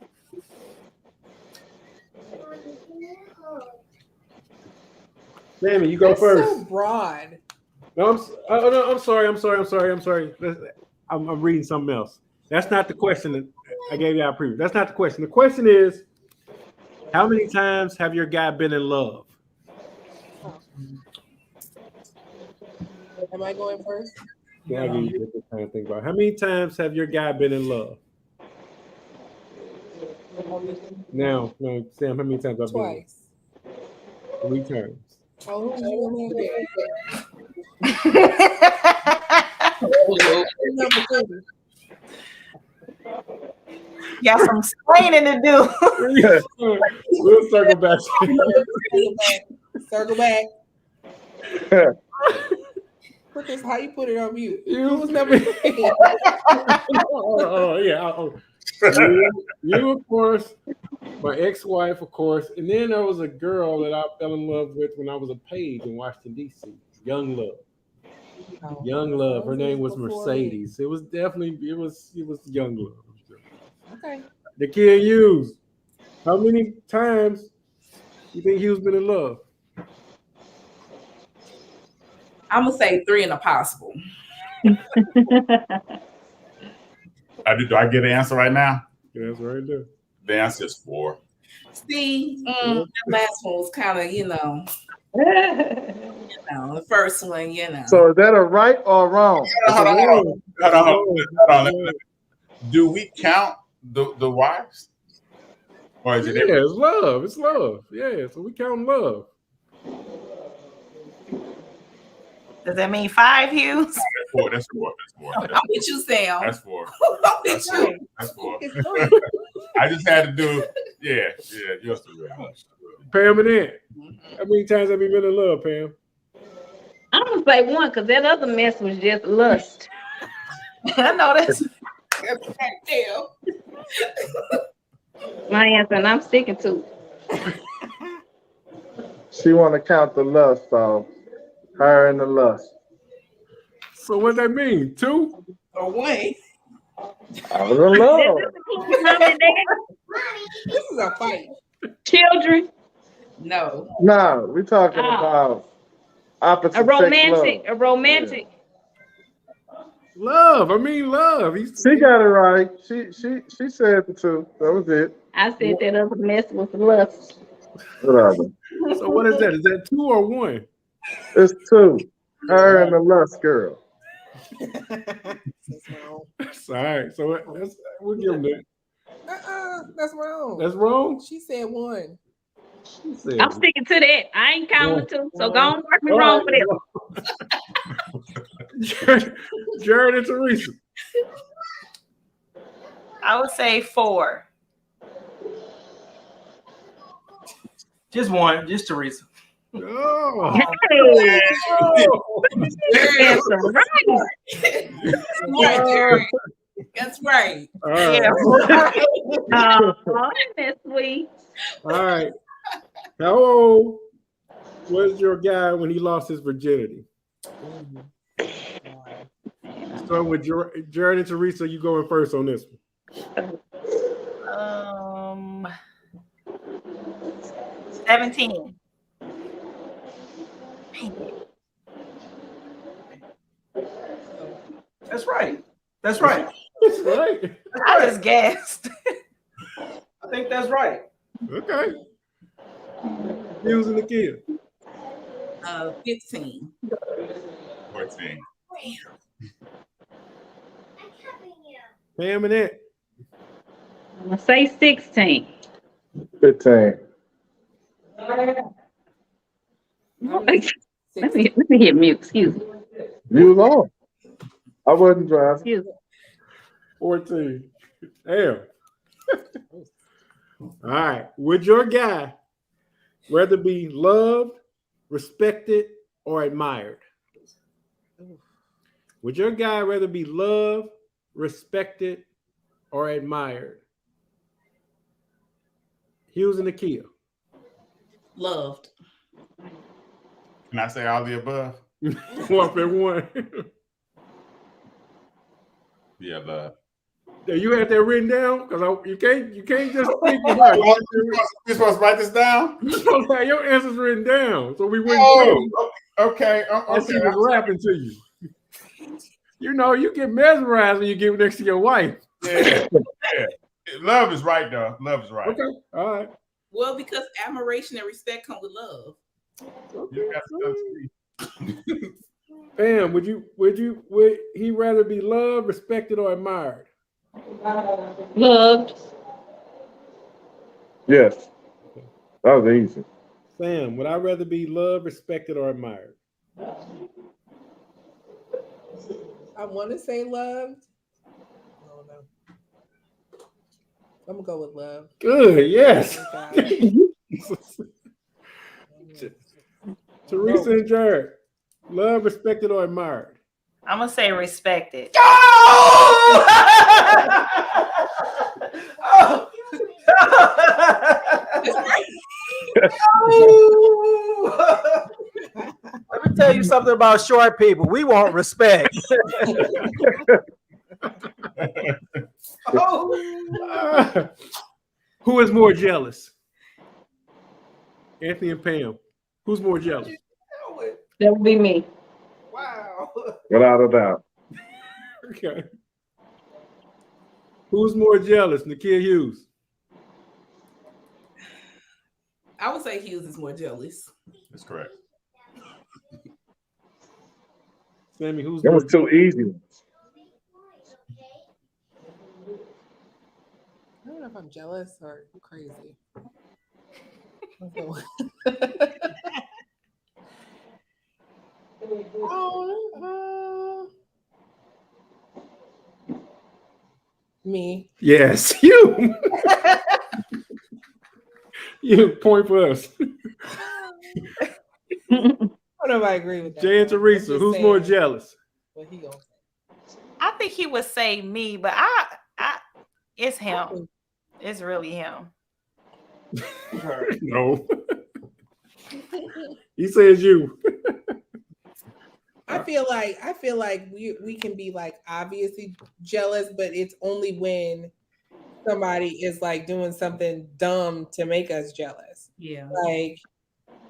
Sammy, you go That's first. so broad. No, I'm sorry. I'm reading something else. That's not the question that I gave you out preview. That's not the question. The question is, how many times have your guy been in love? Am I going first? Yeah, I'll give you this kind of thing about. How many times have your guy been in love? Now, no, Sam, how many times have I been? Twice. 3 times. Oh, Got some explaining to do. We'll circle back. Circle back. Put this. How you put it on mute? You was never. You, of course. My ex-wife, of course, and then there was a girl that I fell in love with when I was a page in Washington, D.C. Young love. Young Love. Her Those name was was before me. Mercedes. It was definitely it was Young Love. Okay. The kid Hughes. How many times you think Hughes been in love? I'm gonna say 3 and a possible. Do I get an answer right now? Yeah, that's right there. The answer is 4. See, that last one was kind of, the first one, So is that a right or wrong? Hold on. Do we count the wives? Or is it Yeah, it's love. It's love. Yeah, so we count love. Does that mean 5, Hughes? That's four. I'm with you, Sam. That's 4. I'm with you. That's 4. I just had to do, yeah, you're still right. Pam and Ant. How many times have you been in love, Pam? I'm gonna say 1 because that other mess was just lust. I know that's My answer, and I'm sticking to it. She want to count the lust, so her and the lust. So what that mean? 2? Or 1. I was in love. This is a fight. Children, No. No, we talking about opposite a romantic, sex love. a romantic. Love. I mean love. She got it right. She said the 2. That was it. I said that other mess was lust. Whatever. So what is that? Is that 2 or 1? It's 2. Her and the lust girl. That's wrong. All right. So we'll give them that. That's wrong. That's wrong. She said 1. She said, I'm sticking to that. I ain't counting 2, so go on work me all wrong right. for that. Jared and Teresa. I would say 4. Just 1, just Teresa. Oh. Hey, That's that's right. right, Jerry. That's right. All right. Oh, that's sweet. All right. How old was your guy when he lost his virginity? So with Jared and Teresa, you going first on this one. 17. That's right. That's right. That's right. I just guessed. I think that's right. Okay. Using the kid. 15. 14. Pam and Ant. I'm gonna say 16. 15. Let me hit mute. Excuse me. You was on. I wasn't driving. Excuse me. 14. Damn. All right. Would your guy rather be loved, respected, or admired? Would your guy rather be loved, respected, or admired? Hughes and Nakia. Loved. Can I say all the above? 1 Yeah, love. You had that written down? Because you can't just think about it. You're supposed to write this down? You supposed to have your answers written down, so we wouldn't Okay. as she was rapping to you. You know, you get mesmerized when you get next to your wife. Yeah. Love is right, though. Love is right. Okay, all right. Well, because admiration and respect come with love. You got to see. Pam, would he rather be loved, respected, or admired? Loved. Yes. That was easy. Sam, would I rather be loved, respected, or admired? I want to say loved. I don't know. I'm gonna go with love. Good, yes. Oh, Teresa and Jared, love, respected, or admired? I'm gonna say respected. Let me me tell you something about short people. We want respect. Who is more jealous? Anthony and Pam. Who's more jealous? That would be me. Wow. Without a doubt. Okay. Who's more jealous? Nakia Hughes. I would say Hughes is more jealous. That's correct. Sammy, who's That more was too easy. I don't know if I'm jealous or crazy. Me. Yes, you. You point for us. I don't know if I agree with that. Jay and though. I'm Teresa, just who's more saying jealous? what he gonna say. I think he would say me, but it's him. It's really him. No. He says you. I feel like we can be like obviously jealous, but it's only when somebody is like doing something dumb to make us jealous. Yeah. Like,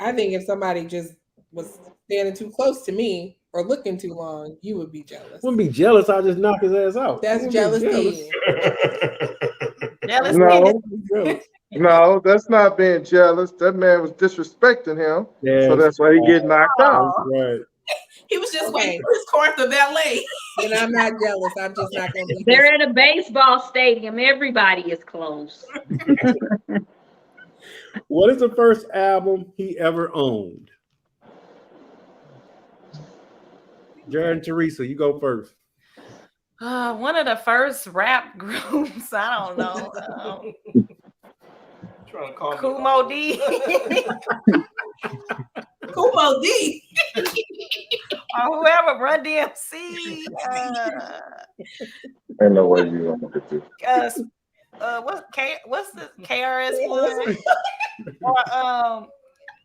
I think if somebody just was standing too close to me or looking too long, you would be jealous. Wouldn't be jealous. I'll just knock his ass out. That's Wouldn't be jealousy. Jealous No, no, that's not being jealous. That man was disrespecting him, Yeah, so that's why he get knocked out. right. He was just Okay. waiting for his course of ballet. And I'm not jealous. I'm just not gonna be. They're at a baseball stadium. Everybody is close. What is the first album he ever owned? Jared and Teresa, you go first. One of the first rap groups. I don't know. Trying to call me Kumo D. Kumo D. Or whoever, Run DMC. Ain't no way you gonna get this. What's the KRS-One? Or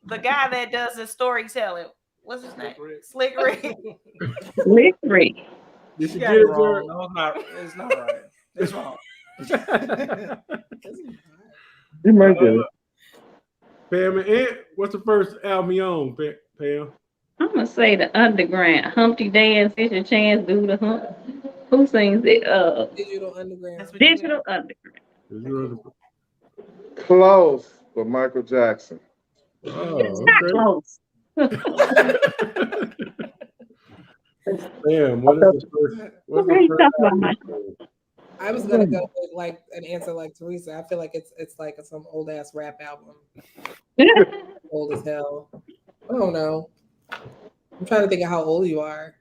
the guy that does the storytelling. What's his name? Slick Rick. Slick Rick. Did you You get got it, it wrong. Jared? No, it's not right. It's wrong. You might get it. Pam and Ant, what's the first album you own, Pam? I'm gonna say the Underground. Humpty Dance, It's Your Chance, Do the Hump. Who sings it? Digital Underground. That's what you Digital Underground. Close with Michael Jackson. Oh, It's not okay. close. Damn, what is the first? What's Okay, the first talk about album? Michael. I was gonna go with like an answer like Teresa. I feel like it's like some old ass rap album, old as hell. I don't know. I'm trying to think of how old you are,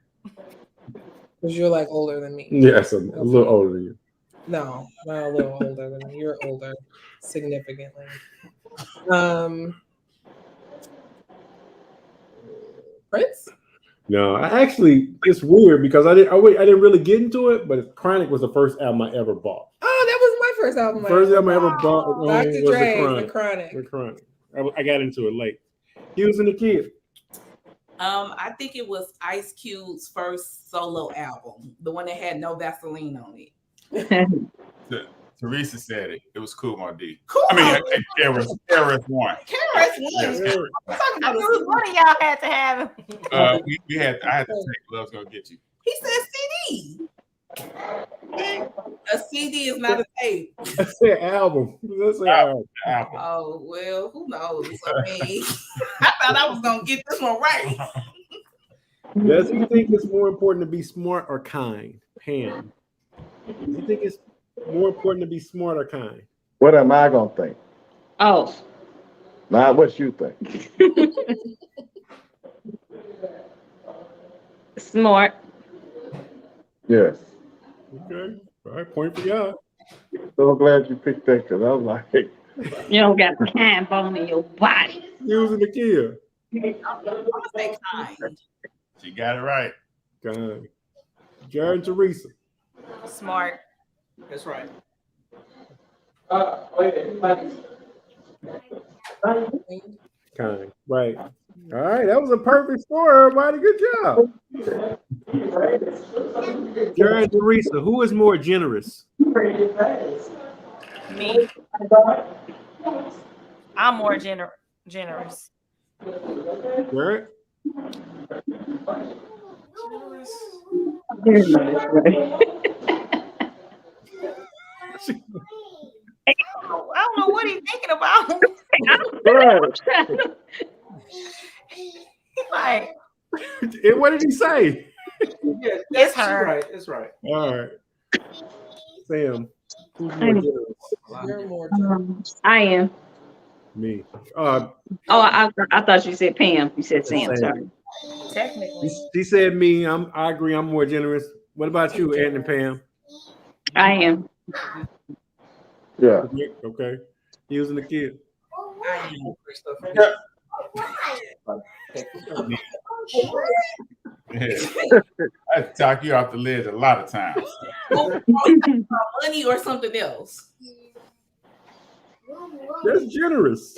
because you're like older than me. Yes, I'm a little older than you. No, not a little older than me. You're older, significantly. Prince? No, I actually, it's weird because I didn't really get into it, but Chronic was the first album I ever bought. Oh, that was my first album. First album I ever bought Dr. was Dre's The Chronic. The Chronic. I got into it late. He was in the kid. I think it was Ice Cube's first solo album, the one that had no Vaseline on it. Teresa said it. It was Kumo D. Cool. I mean, KRS-One. KRS-One. Yes. I'm talking I about knew one of y'all had to have him. I had to take Love's Gonna Get You. He said CD. A CD is not a tape. I said album. That's an album. Album. Oh, well, who knows? I mean, I thought I was going to get this one right. Does he think it's more important to be smart or kind? Pam. Do you think it's more important to be smart or kind? What am I gonna think? Oh, Not what you think. smart. Yes. Okay. All right, point for y'all. So glad you picked that because I was like, You don't got time bone in your body. Using the kid. I'm going to say kind. She got it right. Kind. Jared and Teresa. Smart. That's right. Kind. Right. All right, that was a perfect score, everybody. Good job. Jared and Teresa, who is more generous? Me. I'm more generous. Jared? I don't know what he's thinking about. Like, What did he say? Yeah, it's her. Right. It's right. All right. Sam, who's more generous? You're more generous. I am. Me. Oh, I thought you said Pam. You said Sam. Sam. Sorry. Technically. She said me. I agree. I'm more generous. What about you, Ed and Pam? I am. Yeah. Okay. Using the kid. I talk you off the ledge a lot of times. Money or something else? That's generous.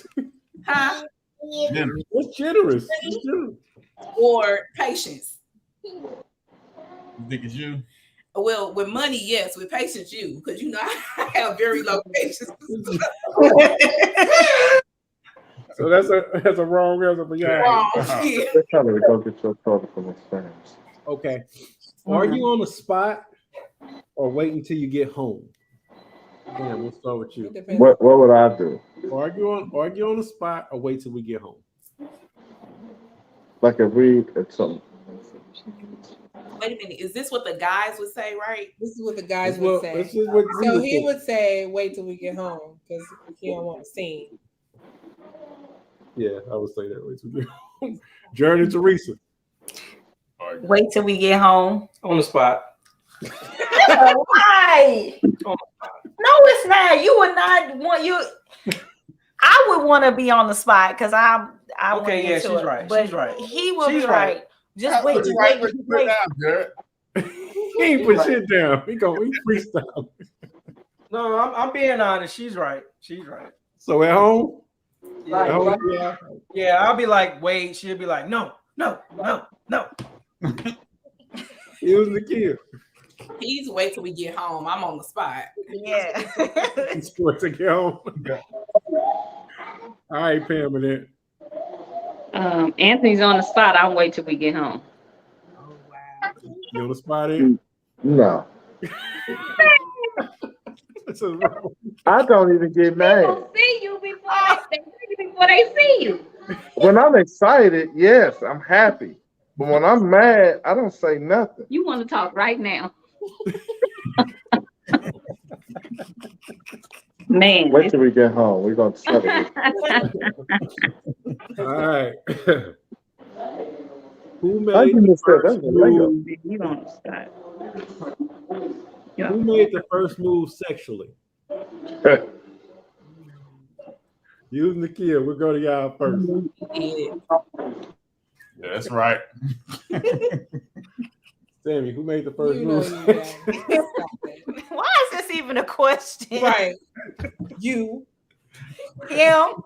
Huh? That's generous. Or patience? You think it's you? Well, with money, yes. With patience, you, because you know I have very low patience. So that's a wrong answer for y'all. Wrong. Yeah. They're trying to go get your soda from his friends. Okay. Are you on the spot or wait until you get home? Damn, we'll start with you. It depends. What would I do? Argue on the spot or wait till we get home? Like if we at some Wait a minute. Is this what the guys would say, right? This is what the guys This would what- say. this is what we So would he think. would say, "Wait till we get home," because he don't want to scene. Yeah, I would say that. Wait till we get home. Jared and Teresa. Wait till we get home. On the spot. Why? No, it's not. You would not want you. I would want to be on the spot because I Okay, want to yeah, get to she's it. right, But she's right. he will She's be right. right. Just wait. Just Right, wait. put it down, Jared. He ain't put shit down. He freestyle. No, I'm being honest. She's right. She's right. So at home? Yeah. At home, yeah. Yeah, I'll be like, wait. She'll be like, no. Using the kid. Please wait till we get home. I'm on the spot. Yeah. Sports to get home. All right, Pam, and then Anthony's on the spot. I'll wait till we get home. Oh wow. you on the spot in? no. That's a wrong. I don't even get mad. See you before they see you. When I'm excited, yes, I'm happy. But when I'm mad, I don't say nothing. You want to talk right now. Man. Wait till we get home. We're gonna settle it. All right. Who I made can the just say first that's a layup. move? You on the spot. Who made the first move sexually? Using the kid. We'll go to y'all first. Yeah. Yeah, that's right. Sammy, who made the first You know move? you don't. Stop it. Why is this even a question? Right. You. Him.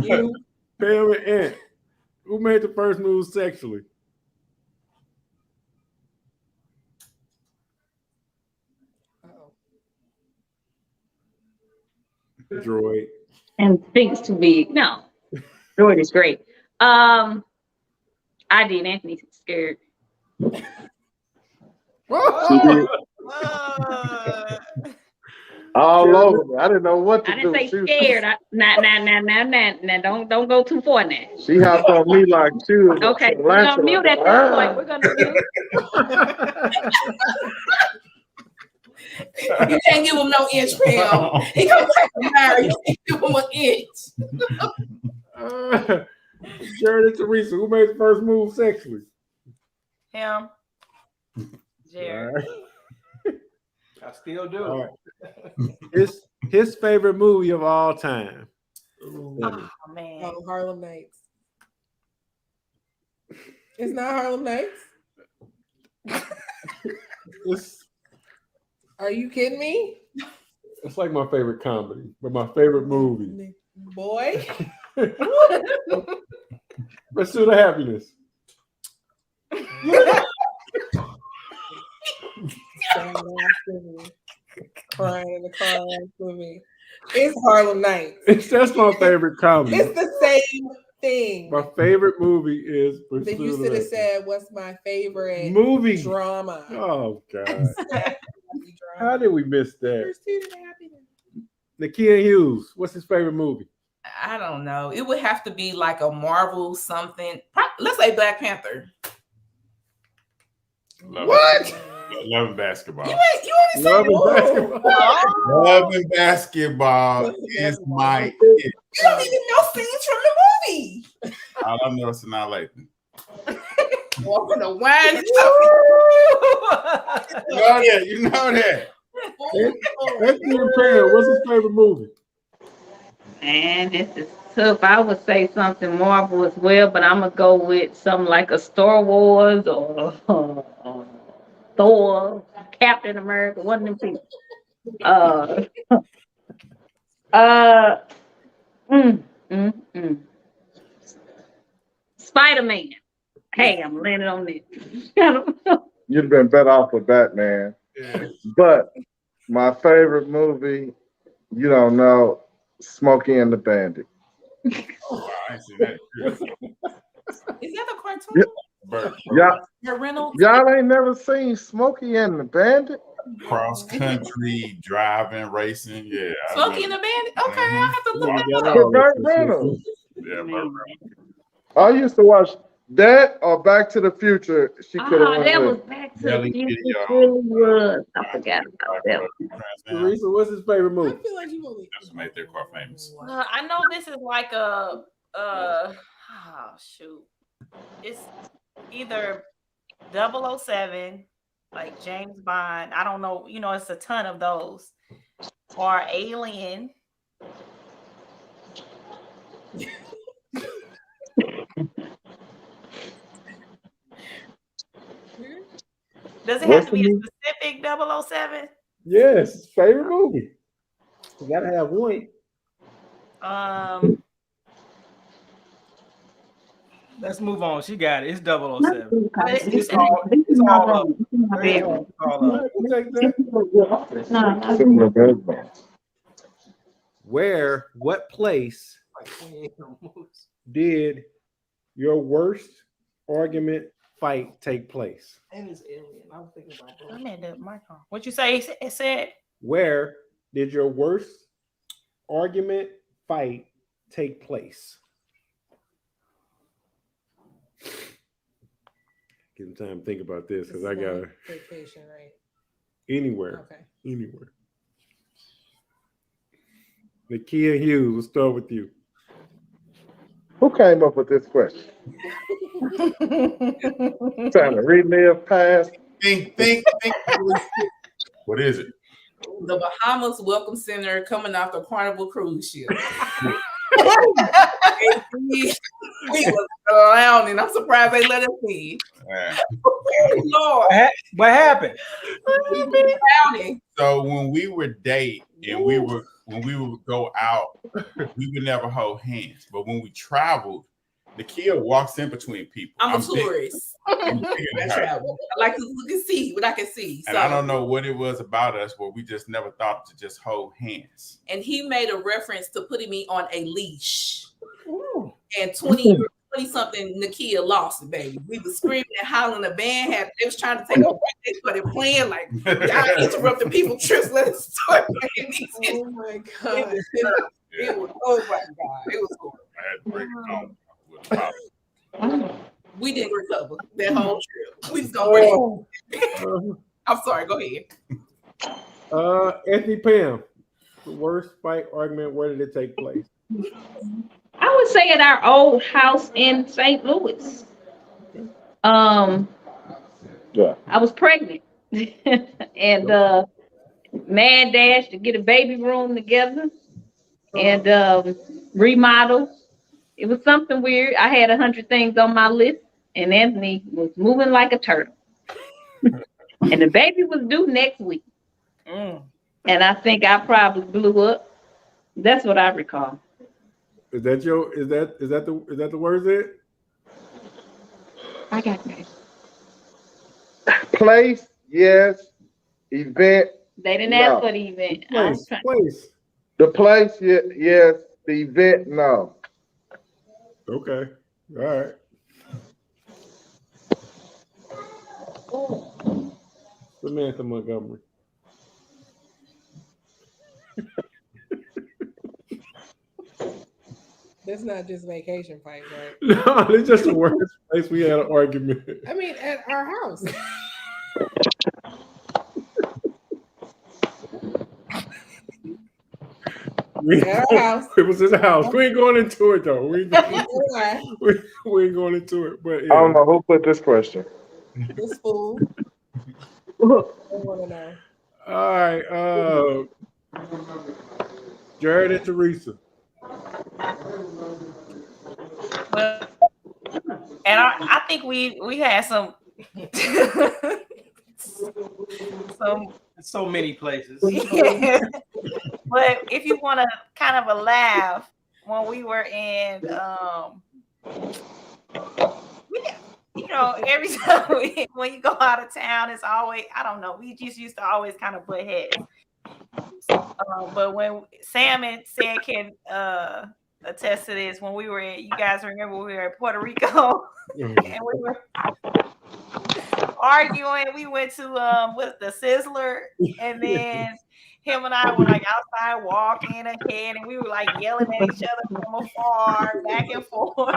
You. Pam and Ant. Who made the first move sexually? Uh-oh. Droid. And things too big. No. Jordan is great. I did. Anthony's scared. All over me. I didn't know what to I do. didn't say She was- scared. Nah. Don't go too far now. She hopped on me like she was Okay, we're Lance gonna mute like, at this point. We're gonna mute. You can't give him no inch, Pam. He gonna take a mile. You can't give him an inch. Jared and Teresa, who made the first move sexually? Him. Jared. All right. I still do. All right. His favorite movie of all time. Oh man. Oh, Harlem Nights. It's not Harlem Nights. It's Are you kidding me? like my favorite comedy, but my favorite movie. Boy. Pursuit of Happiness. Crying in the car with me. It's Harlem Nights. That's my favorite comedy. It's the same thing. My favorite movie is Pursuit Then you of should have Happiness. said, "What's my favorite Movie. drama?" Oh God! Drama. How did we miss that? Pursuit of Happiness. Nakia Hughes. What's his favorite movie? I don't know. It would have to be like a Marvel something. Let's say Black Panther. Loving basketball. You only said Loving basketball is my it. You don't even know scenes from the movie. All I know is not Lathan. Walking the wine. You know that. That's What's his favorite movie? Man, this is tough. I would say something Marvel as well, but I'm gonna go with something like a Star Wars or Thor, Captain America, one of them people. Spider-Man. Hey, I'm landing on this. You'd have been better off with Batman. Yeah. But my favorite movie, you don't know, Smokey and the Bandit. Oh, I ain't seen that. Is that a cartoon? Yeah. Reynolds? Y'all ain't never seen Smokey and the Bandit? Cross country driving, racing. Yeah. Smokey and the Bandit? Okay, I'll have to look that With up. Burt Reynolds. Yeah, Burt Reynolds. I used to watch that or Back to the Future. She could have that was went Back to Nelly the Future. Video. It really was. I forgot about that one. Teresa, what's his favorite I movie? feel like you only. That's made their car famous. I know this is like a oh shoot. It's either 007, like James Bond. I don't know, it's a ton of those. Or Alien. Does it have to be a specific 007? Yes, his favorite movie. You gotta have one. Let's move on. She got it. It's 007. It's all up. We'll take that. What place did your worst argument fight take place? And it's Alien. I was thinking about that. I'm at the microphone. What you say? It said. Where did your worst argument fight take place? Give him time to think about this because I got vacation, right? anywhere. Okay. Anywhere. Nakia Hughes, we'll start with you. Who came up with this question? Trying to relive past. Think. What is it? The Bahamas Welcome Center coming off the Carnival cruise ship. we was clowning. I'm surprised they let us in. Lord, What happened? clowning. So when we were dating and when we would go out, we would never hold hands. But when we traveled, Nakia walks in between people. I'm a tourist. I travel. I like to look and see what I can see. And I don't know what it was about us, but we just never thought to just hold hands. And he made a reference to putting me on a leash. Ooh. And 20-something Nakia lost it, baby. We was screaming and hollering. The band they was trying to take over. They started playing like y'all interrupting people's trips. Let us start playing these. Oh my God. It was oh my God. It was cool. I had to bring it home. We didn't recover that whole trip. We just gonna bring it. I'm sorry, go ahead. Anthony Pam, the worst fight argument, where did it take place? I would say at our old house in St. Louis. Yeah. I was pregnant and mad dash to get a baby room together and remodel. It was something weird. I had 100 things on my list, and Anthony was moving like a turtle. And the baby was due next week. And I think I probably blew up. That's what I recall. Is that the words it? I got that. Place, yes. Event, They didn't No. ask for the event. I was Place, trying. place. the place, yes. The event, no. Okay. All right. Samantha Montgomery. That's not just vacation fights, right? No, it's just the worst place we had an argument. I mean, at our house. At our house. It was his house. We ain't going into it though. We ain't going into it. But I don't know who put this question. This fool. I want to know. All right. Jared and Teresa. Well, and I think we had some So many places. But if you want to kind of a laugh, when we were in every time when you go out of town, it's always, I don't know, we just used to always kind of butt heads. But when Sam and Sam can attest to this, when we were you guys remember we were in Puerto Rico and we were arguing. We went to with the Sizzler, and then him and I were like outside walking ahead, and we were like yelling at each other from afar, back and forth.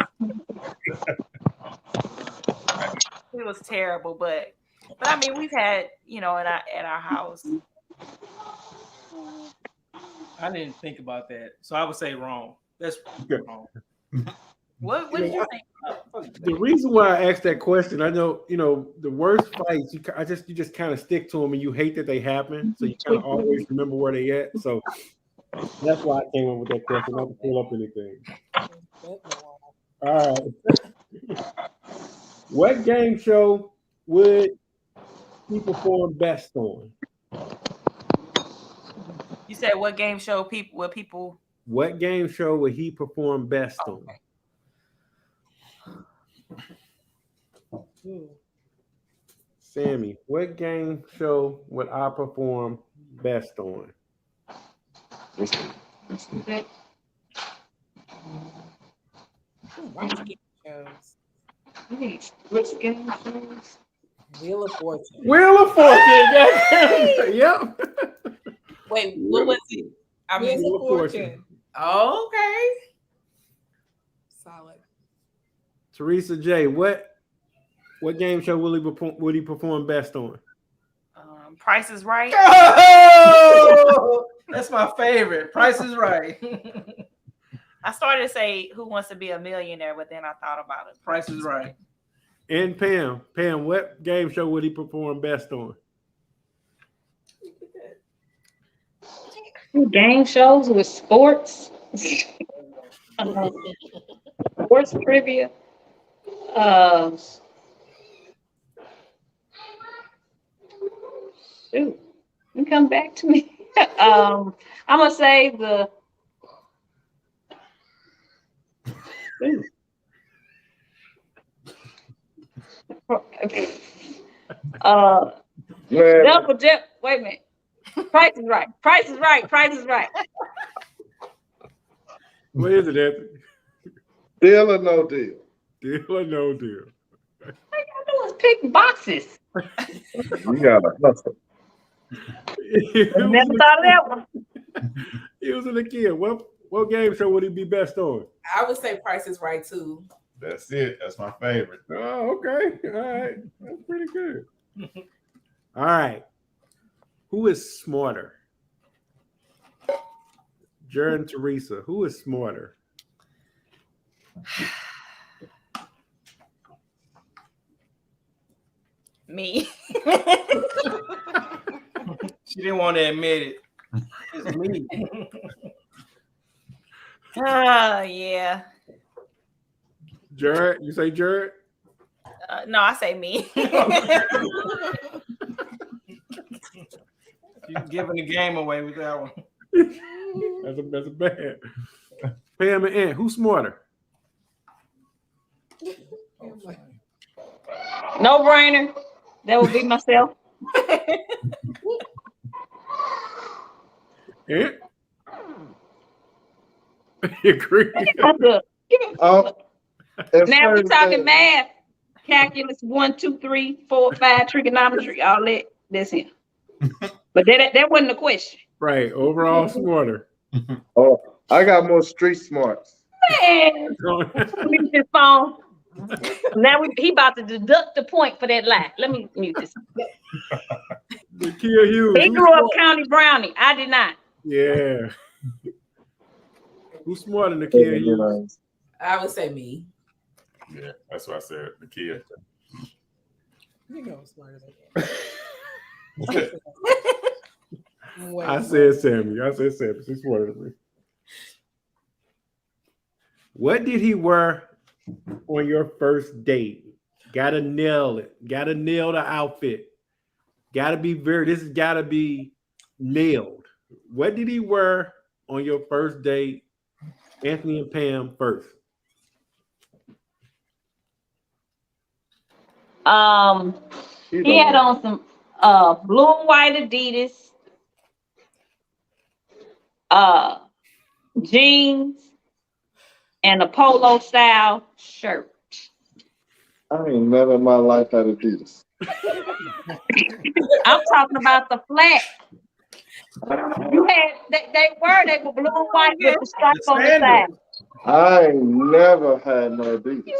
It was terrible, but I mean, we've had, at our house. I didn't think about that, so I would say wrong. That's wrong. What did you think? The reason why I asked that question, I know, the worst fights, you just kind of stick to them, and you hate that they happen, so you kind of always remember where they at. So that's why I came up with that question, not to pull up anything. All right. What game show would he perform best on? You said what game show people? What game show would he perform best on? Sammy, what game show would I perform best on? Which game shows? Wheel of Fortune. Wheel of Fortune. Yep. Wait, what was it? I mean, Wheel of Fortune. Okay. Solid. Teresa J, what game show would he perform best on? Price is Right. Oh, that's my favorite. Price is Right. I started to say Who Wants to Be a Millionaire, but then I thought about it. Price is Right. And Pam, what game show would he perform best on? Game shows with sports. Sports trivia. Shoot, you come back to me. I'm gonna say the. Double dip. Wait a minute. Price is Right. Price is Right. Price is Right. What is it, Anthony? Deal or no deal? Deal or no deal? All I gotta do is pick boxes. You gotta hustle. Never thought of that one. He was in the kid. What game show would he be best on? I would say Price is Right too. That's it. That's my favorite. Oh, okay. All right. That's pretty good. All right. Who is smarter? Jared and Teresa. Who is smarter? Me. She didn't want to admit it. It's me. Yeah. Jared, you say Jared? No, I say me. You're giving the game away with that one. That's a bad. Pam and Ant, who's smarter? No brainer. That would be myself. Yeah. Agree. Oh, at Now we first, talking math, calculus 1, 2, 3, 4, 5, trigonometry, all that. That's him. But that wasn't the question. Right. Overall smarter. Oh, I got more street smarts. Man, mute this phone. Now he about to deduct the point for that lie. Let me mute this. Nakia Hughes. He who's grew up smart? County Brownie. I did not. Yeah. Who's smarter than Nakia Hughes? I would say me. Yeah, that's what I said. The kid. You know I'm smarter than you. Way I smarter. said Sammy. She's smarter than me. What did he wear on your first date? Gotta nail it. Gotta nail the outfit. This has gotta be nailed. What did he wear on your first date? Anthony and Pam first. He had on some blue and white Adidas, jeans, and a polo style shirt. I ain't never in my life had Adidas. I'm talking about the flat. You had they were blue and white with the stripe on the side. I ain't never had no Adidas.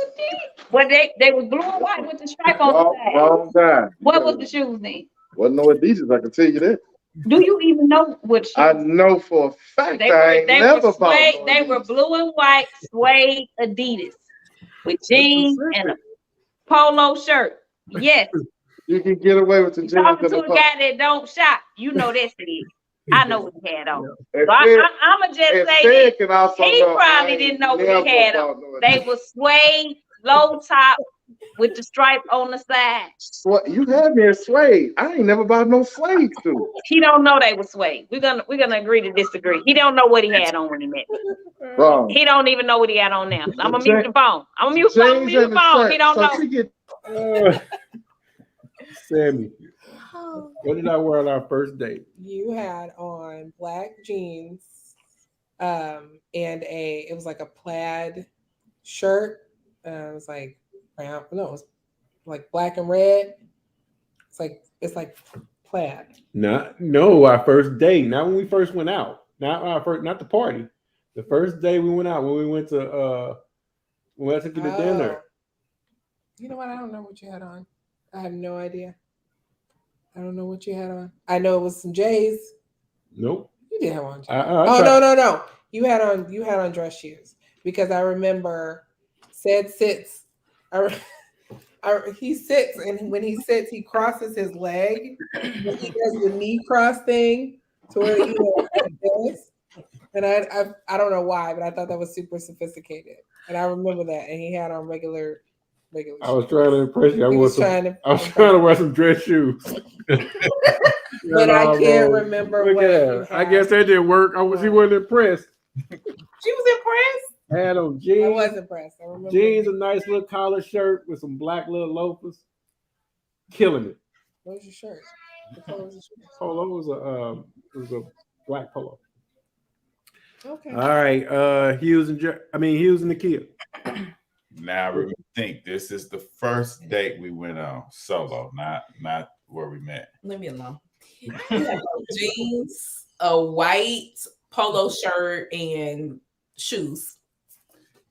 Well, they was blue and white with the stripe on the side. Wrong guy. What was the shoes then? Wasn't no Adidas, I can tell you that. Do you even know what shoes? I know for a fact They I ain't never bought no they were blue and white suede Adidas with jeans and a polo shirt. Yes. You can get away with the jeans. Talking and to the a polo. guy that don't shop, you know that's it. I know what he had on. And So I'ma just and say Fed this. can also He know I probably ain't didn't know what never he had bought on. no They Adidas. were suede, low top with the stripe on the side. You had me in suede. I ain't never bought no suede suit. He don't know they were suede. We're gonna agree to disagree. He don't know what he had on when he met me. Wrong. He don't even know what he had on now. I'm gonna The mute the phone. I'm gonna mute the phone. Jeans and the Phone. shirt. He don't So know. she get Sammy. What did I wear on our first date? You had on black jeans, and it was like a plaid shirt. It was like brown. No, it was like black and red. It's like plaid. No, our first date. Not when we first went out. Not the party. The first day we went out when we went to I took you to dinner. You know what? I don't know what you had on. I have no idea. I don't know what you had on. I know it was some J's. Nope. You did have on J's. No. You had on dress shoes because I remember said sits. He sits, and when he sits, he crosses his leg. And he does the knee cross thing to where like this. And I don't know why, but I thought that was super sophisticated. And I remember that. And he had on regular. I was trying to impress you. I was trying to wear some dress shoes. But I can't remember what. I guess that didn't work. She wasn't impressed. She was impressed. Had on jeans. I was impressed. I remember jeans, a nice little collar shirt with some black little loafers. Killing it. What was your shirt? What color was your shirt? Polo was a black polo. Okay. All right. Hughes and Nakia. Now think this is the first date we went on solo, not where we met. Leave me alone. Jeans, a white polo shirt, and shoes.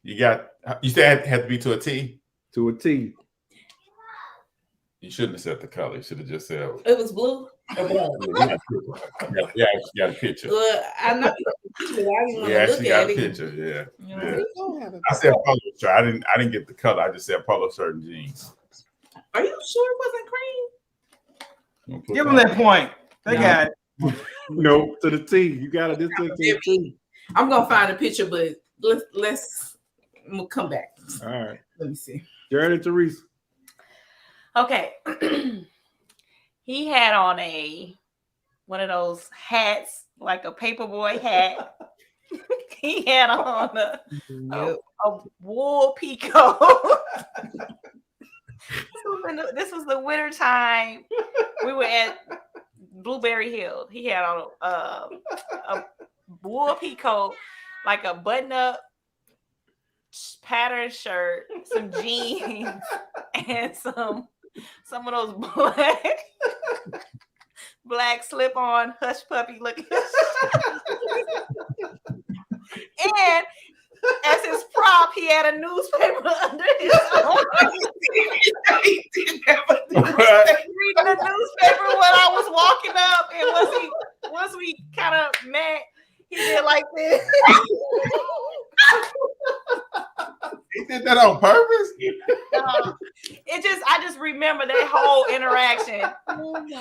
You said it had to be to a T? To a T. You shouldn't have said the color. You should have just said It was blue or black. Yeah, she got a picture. I know. Yeah, she got a picture. Yeah. I said polo shirt. I didn't get the color. I just said polo shirt and jeans. Are you sure it wasn't cream? Give them that point. They got it. No, to the T. You got it. This to the T. I'm gonna find a picture, but let's come back. All right. Let me see. Jared and Teresa. Okay. He had on one of those hats, like a paperboy hat. He had on a wool peacoat. This was the winter time. We were at Blueberry Hill. He had on a wool pea coat, like a button-up patterned shirt, some jeans, and some of those black slip-on hush puppy looking. And as his prop, he had a newspaper under his arm. He didn't have a Reading the newspaper when I was walking up, and once we kind of met, he did like this. He did that on purpose? I just remember that whole interaction.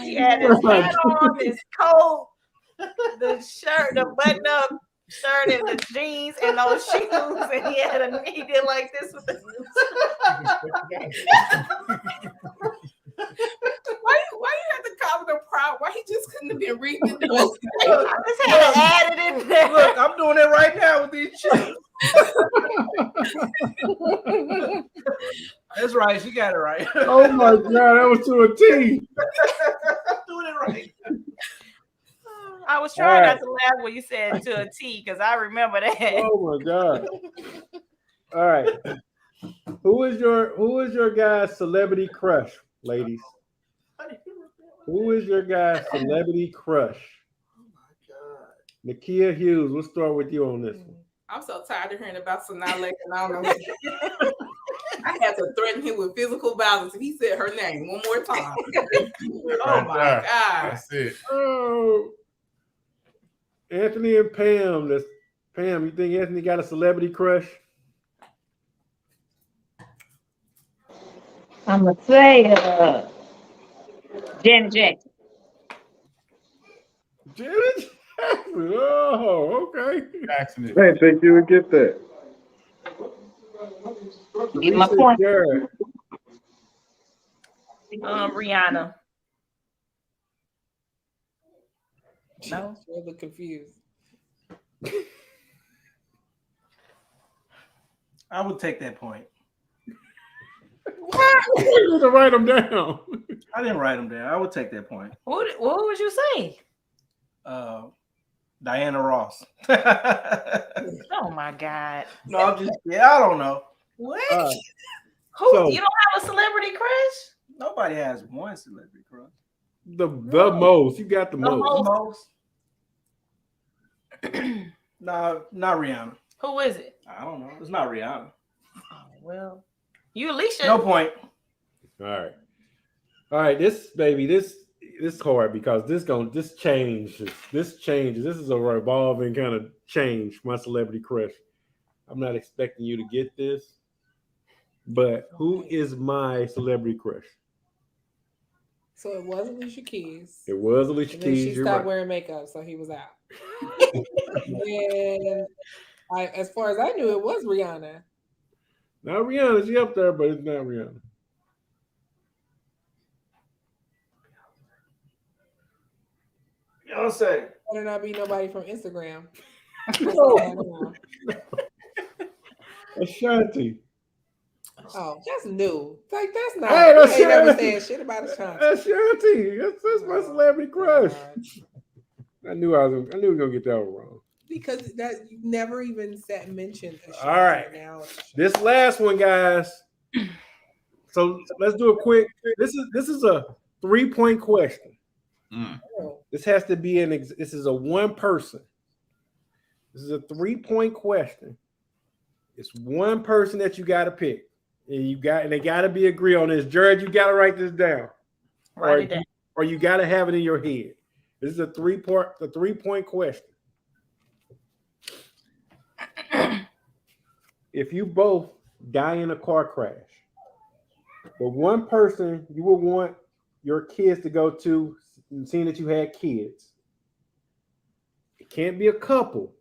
He had his hat on, his coat, the shirt, the button-up shirt, and the jeans, and those shoes, and he did like this with the Why you have to call it a prop? Why he just couldn't have been reading the news? I just had to add it in there. Look, I'm doing it right now with these shoes. That's right. She got it right. Oh my God, that was to a T. Doing it right. I was trying not to laugh when you said to a T because I remember that. Oh my God. All right. Who is your guy's celebrity crush, ladies? Who is your guy's celebrity crush? Oh my God. Nakia Hughes, we'll start with you on this one. I'm so tired of hearing about Sanaa Lake, and I don't know. I had to threaten him with physical violence if he said her name one more time. Oh my God. That's it. Oh, Anthony and Pam. Pam, you think Anthony got a celebrity crush? I'm gonna say Janet Jackson. Janet Jackson. Oh, okay. Jackson is I didn't think you would get that. Get my Lisa point. Garrett. Rihanna. No, I look confused. I would take that point. You need to write them down. I didn't write them down. I would take that point. What would you say? Diana Ross. Oh my God. No, I'm just I don't know. What? So- You don't have a celebrity crush? Nobody has one celebrity crush. The most. You got the most. Most. No, not Rihanna. Who is it? I don't know. It's not Rihanna. Oh, well, you at least should. No point. All right. This is hard because this changes. This is a revolving kind of change. My celebrity crush. I'm not expecting you to get this, but who is my celebrity crush? So it was Alicia Keys. It was Alicia And then Keys. she You're stopped right. wearing makeup, so he was out. And as far as I knew, it was Rihanna. Not Rihanna. She up there, but it's not Rihanna. Beyonce. Better not be nobody from Instagram. No. Ashanti. Oh, that's new. Like that's not. Hey, that's I ain't never Ashanti. said shit about Ashanti. Ashanti. That's my celebrity crush. I knew we were gonna get that one wrong. Because that you never even mentioned Ashanti. All right. Now This last one, guys. So let's do a quick. This is a 3-point question. This has to be this is a one person. This is a 3-point question. It's one person that you got to pick, and they got to be agree on this. Jared, you got to write this down, Write it down. or you got to have it in your head. This is a 3-point question. If you both die in a car crash, but one person you would want your kids to go to, seeing that you had kids. It can't be a couple.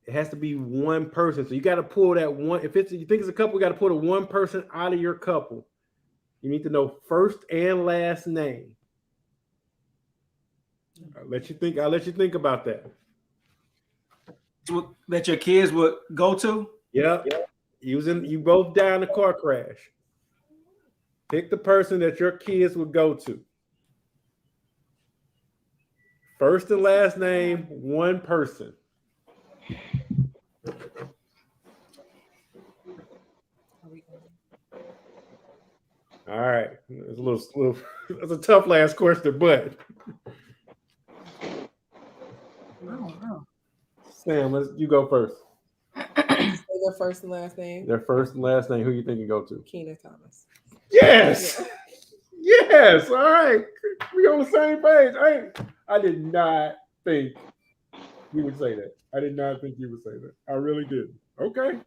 It has to be one person. So you got to pull that one. If you think it's a couple, you got to pull the one person out of your couple. You need to know first and last name. I'll let you think about that. That your kids would go to? Yep. You both died in a car crash. Pick the person that your kids would go to. First and last name, one person. All right. It's a little it's a tough last question, but Sam, you go first. Their first and last name. Their first and last name. Who you think you go to? Keena Thomas. Yes. Yes. All right. We on the same page. I did not think you would say that. I did not think you would say that. I really did. Okay.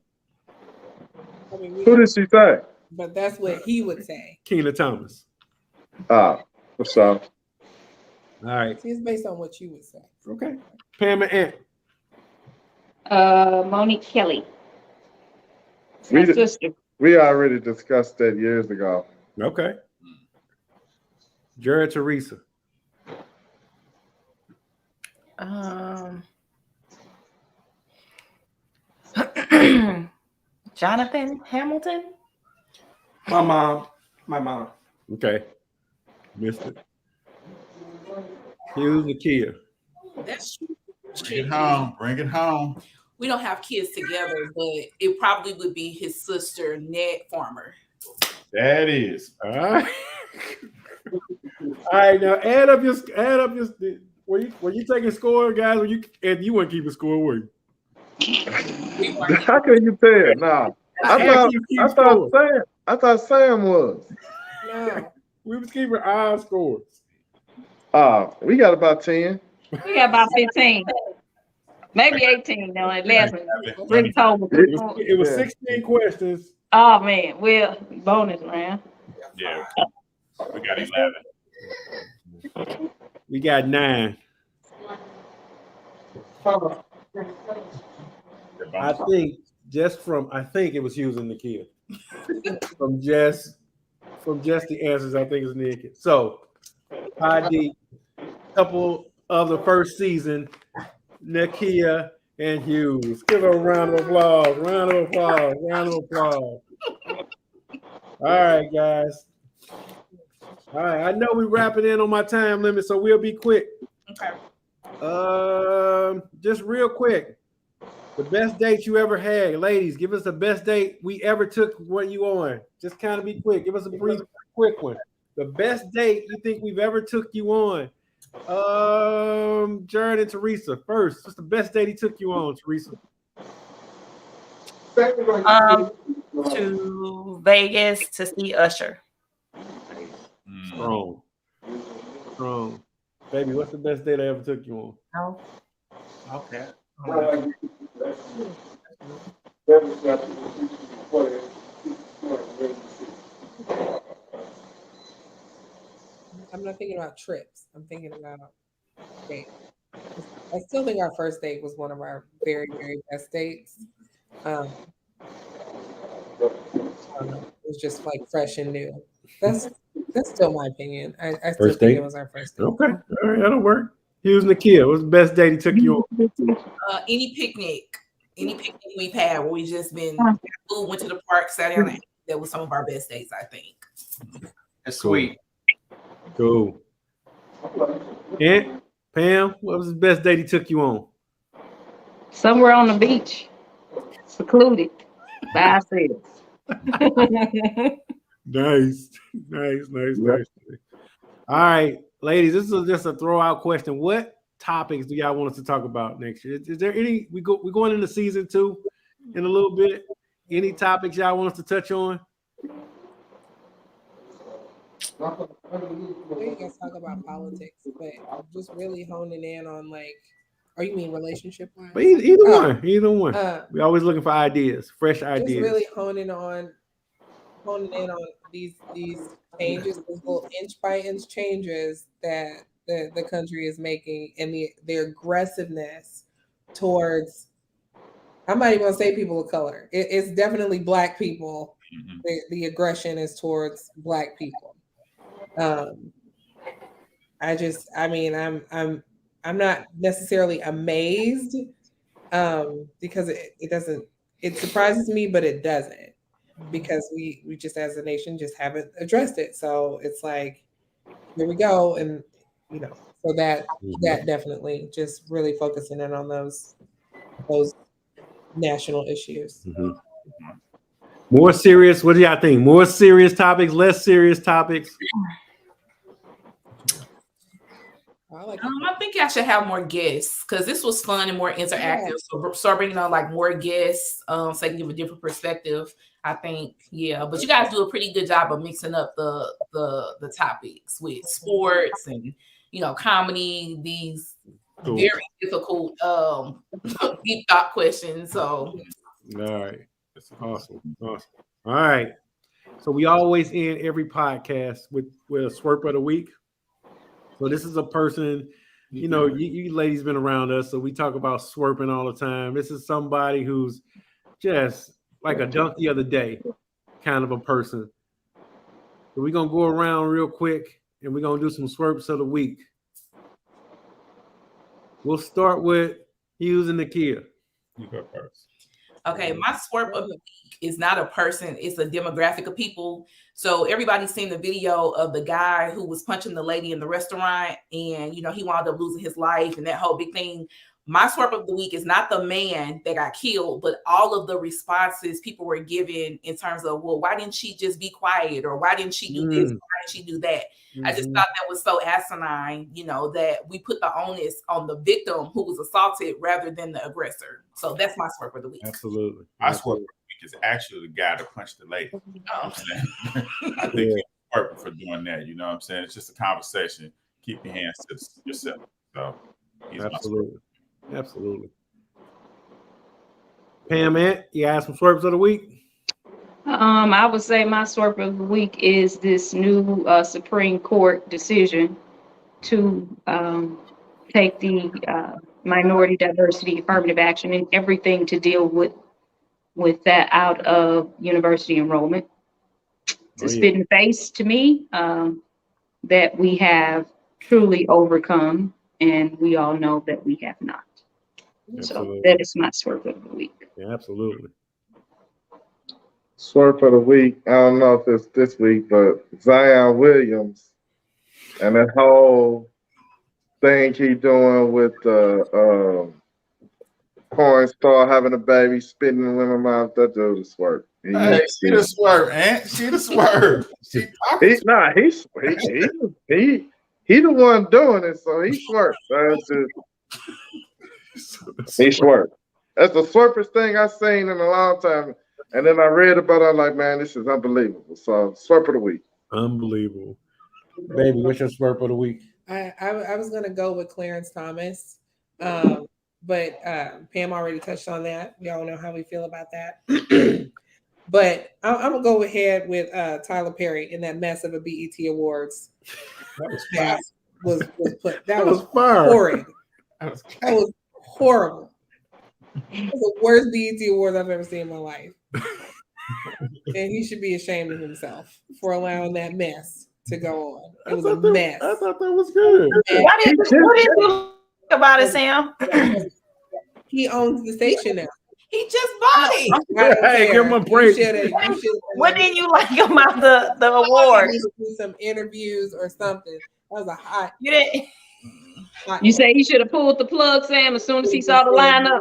I mean, Who did she say? but that's what he would say. Keena Thomas. What's up? All right. See, it's based on what you would say. Okay. Pam and Ant. Monique Kelly. My sister. We already discussed that years ago. Okay. Jared Teresa. Jonathan Hamilton. My mom. Okay. Missed it. Hughes Nakia. That's true. Bring it home. Bring it home. We don't have kids together, but it probably would be his sister, Ned Farmer. That is. All right. All right, now add up your were you taking score, guys? And you weren't keeping score, were you? How can you tell? Nah. I thought Sam was. No. We was keeping our scores. We got about 10. We got about 15. Maybe 18, no, 11. Really told me. It was 16 questions. Oh, man. Well, bonus round. Yeah. We got 11. We got 9. I think it was Hughes and Nakia. from just the answers, I think it's Nick. So ID, couple of the first season, Nakia and Hughes. Give her a round of applause. Round of applause. All right, guys. All right, I know we're wrapping in on my time limit, so we'll be quick. Okay. Just real quick. The best date you ever had, ladies. Give us the best date we ever took when you on. Just kind of be quick. Give us a brief, quick one. The best date you think we've ever took you on. Jared and Teresa first. What's the best date he took you on, Teresa? To Vegas to see Usher. Strong. Baby, what's the best date I ever took you on? No. Okay. I'm not thinking about trips. I'm thinking about dates. I still think our first date was one of our very, very best dates. It was just like fresh and new. That's still my opinion. I still think it was our first date. Okay. All right, that'll work. Hughes Nakia, what's the best date he took you on? Any picnic we've had where we just been food, went to the park, sat down, and that was some of our best days, I think. That's sweet. Cool. And Pam, what was the best date he took you on? Somewhere on the beach, secluded by ourselves. Nice. All right, ladies, this is just a throw-out question. What topics do y'all want us to talk about next year? Is there any? We're going into season 2 in a little bit. Any topics y'all want us to touch on? We can talk about politics, but just really honing in on you mean relationship wise? But either one. We're always looking for ideas, fresh ideas. Just really honing in on these changes, these little inch by inch changes that the country is making, and their aggressiveness towards, I'm not even gonna say people of color. It's definitely Black people. Mm-hmm. The aggression is towards Black people. I'm not necessarily amazed because it surprises me, but it doesn't. because we just as a nation just haven't addressed it. So it's like, here we go. And, so that definitely just really focusing in on those national issues. Mm-hmm. More serious. What do y'all think? More serious topics, less serious topics? I think y'all should have more guests because this was fun and more interactive. Yeah. So start bringing on like more guests, so they can give a different perspective. I think, yeah. But you guys do a pretty good job of mixing up the topics with sports and comedy. These very difficult deep thought questions. So, all right, that's awesome. All right. So we always end every podcast with a swerp of the week. So this is a person, you ladies been around us, so we talk about swerping all the time. This is somebody who's just like a donkey of the day kind of a person. So we're going to go around real quick, and we're going to do some swerps of the week. We'll start with Hughes and Nakia. You go first. Okay, my swerp of the week is not a person, it's a demographic of people. So everybody's seen the video of the guy who was punching the lady in the restaurant and, he wound up losing his life and that whole big thing. My swerp of the week is not the man that got killed, but all of the responses people were giving in terms of, well, why didn't she just be quiet? Or why didn't she do this? Why didn't she do that? Mm-hmm. I just thought that was so asinine, that we put the onus on the victim who was assaulted rather than the aggressor. So that's my swerp of the week. Absolutely. My swerp of the week is actually the guy that punched the lady. I think he's swerping for doing that. You know what I'm saying? It's just a conversation. Keep your hands to yourself. So absolutely. Absolutely. Pam, Ant, you have some swerps of the week? I would say my swerp of the week is this new Supreme Court decision to take the minority, diversity, affirmative action, and everything to deal with that out of university enrollment. It's a spit in the face to me that we have truly overcome, and we all know that we have not. Absolutely. So that is my swerp of the week. Yeah, absolutely. Swerp of the week. I don't know if it's this week, but Zion Williams and that whole thing he doing with the porn star having a baby, spitting in women's mouth. That dude is swerp. Hey, she the swerve, Aunt. She the swerve. He the one doing it, so he swerved. He swerved. That's the swerpest thing I've seen in a long time. And then I read about it, I'm like, man, this is unbelievable. So swerp of the week. Unbelievable. Baby, what's your swerp of the week? I was gonna go with Clarence Thomas. But Pam already touched on that. We all know how we feel about that. But I'm gonna go ahead with Tyler Perry in that mess of a BET Awards. That was horrid. That was horrible. It was the worst BET Awards I've ever seen in my life. And he should be ashamed of himself for allowing that mess to go on. It was a mess. I thought that was good. What did you think about it, Sam? He owns the station now. He just bought it. Hey, give him a break. What didn't you like about the award? Do some interviews or something. That was a hot. You didn't. You say he should have pulled the plug, Sam, as soon as he saw the lineup.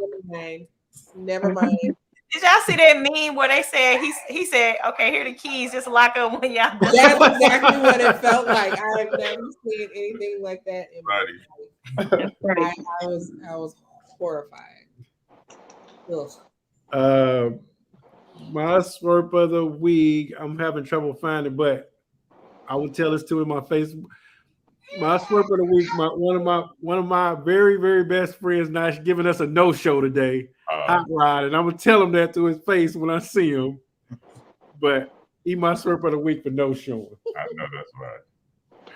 Never mind. Did y'all see that meme where they said he said, "Okay, here are the keys. Just lock up when y'all." That's exactly what it felt like. I have never seen anything like that in my life. Right. I was horrified. Ugh. My swerp of the week, I'm having trouble finding, but I will tell this to in my face. My swerp of the week, one of my very, very best friends, Nash, giving us a no-show today. Hot Rod, and I'm gonna tell him that to his face when I see him. But he my swerp of the week for no showing. I know that's right.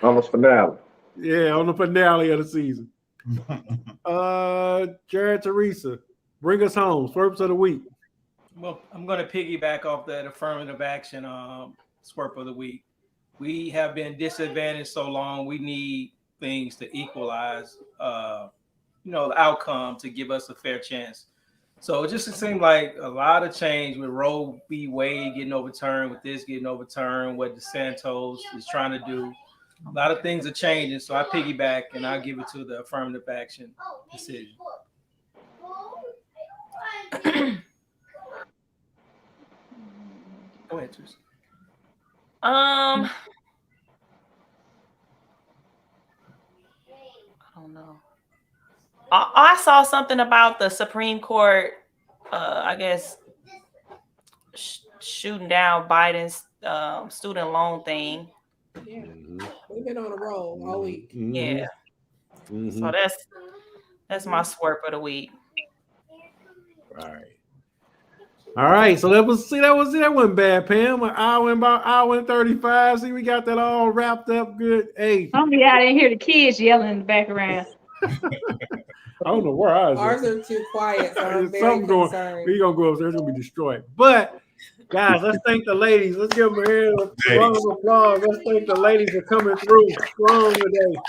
On the finale. Yeah, on the finale of the season. Jared Teresa, bring us home. Swerps of the week. Well, I'm going to piggyback off that affirmative action swerp of the week. We have been disadvantaged so long. We need things to equalize, the outcome to give us a fair chance So it just seemed like a lot of change with Roe v. Wade getting overturned, with this getting overturned, what DeSantis is trying to do. A lot of things are changing. So I piggyback and I give it to the affirmative action decision. Go ahead, Teresa. I don't know. I saw something about the Supreme Court, I guess, shooting down Biden's student loan thing. Yeah. We've been on a roll all week. Yeah. So that's my swerve of the week. All right. So that wasn't bad, Pam. An hour and 35. See, we got that all wrapped up good. Hey, Only I didn't hear the kids yelling in the background. I don't know where ours Ours are too quiet, so I'm very Something going. concerned. We're gonna go upstairs. It's gonna be destroyed. But guys, let's thank the ladies. Let's give them a hand of applause. Let's thank the ladies for coming through strong today.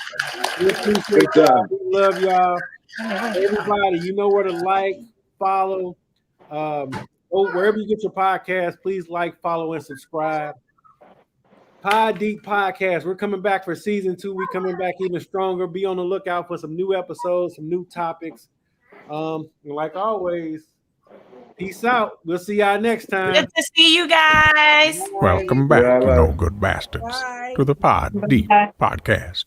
We appreciate y'all. We love y'all. Everybody, you know where to like, follow. Wherever you get your podcast, please like, follow, and subscribe. Pod Deep Podcast. We're coming back for season 2. We're coming back even stronger. Be on the lookout for some new episodes, some new topics. And like always, peace out. We'll see y'all next time. Good to see you guys. Welcome back, you no good bastards, Bye. to the Pod Deep Podcast.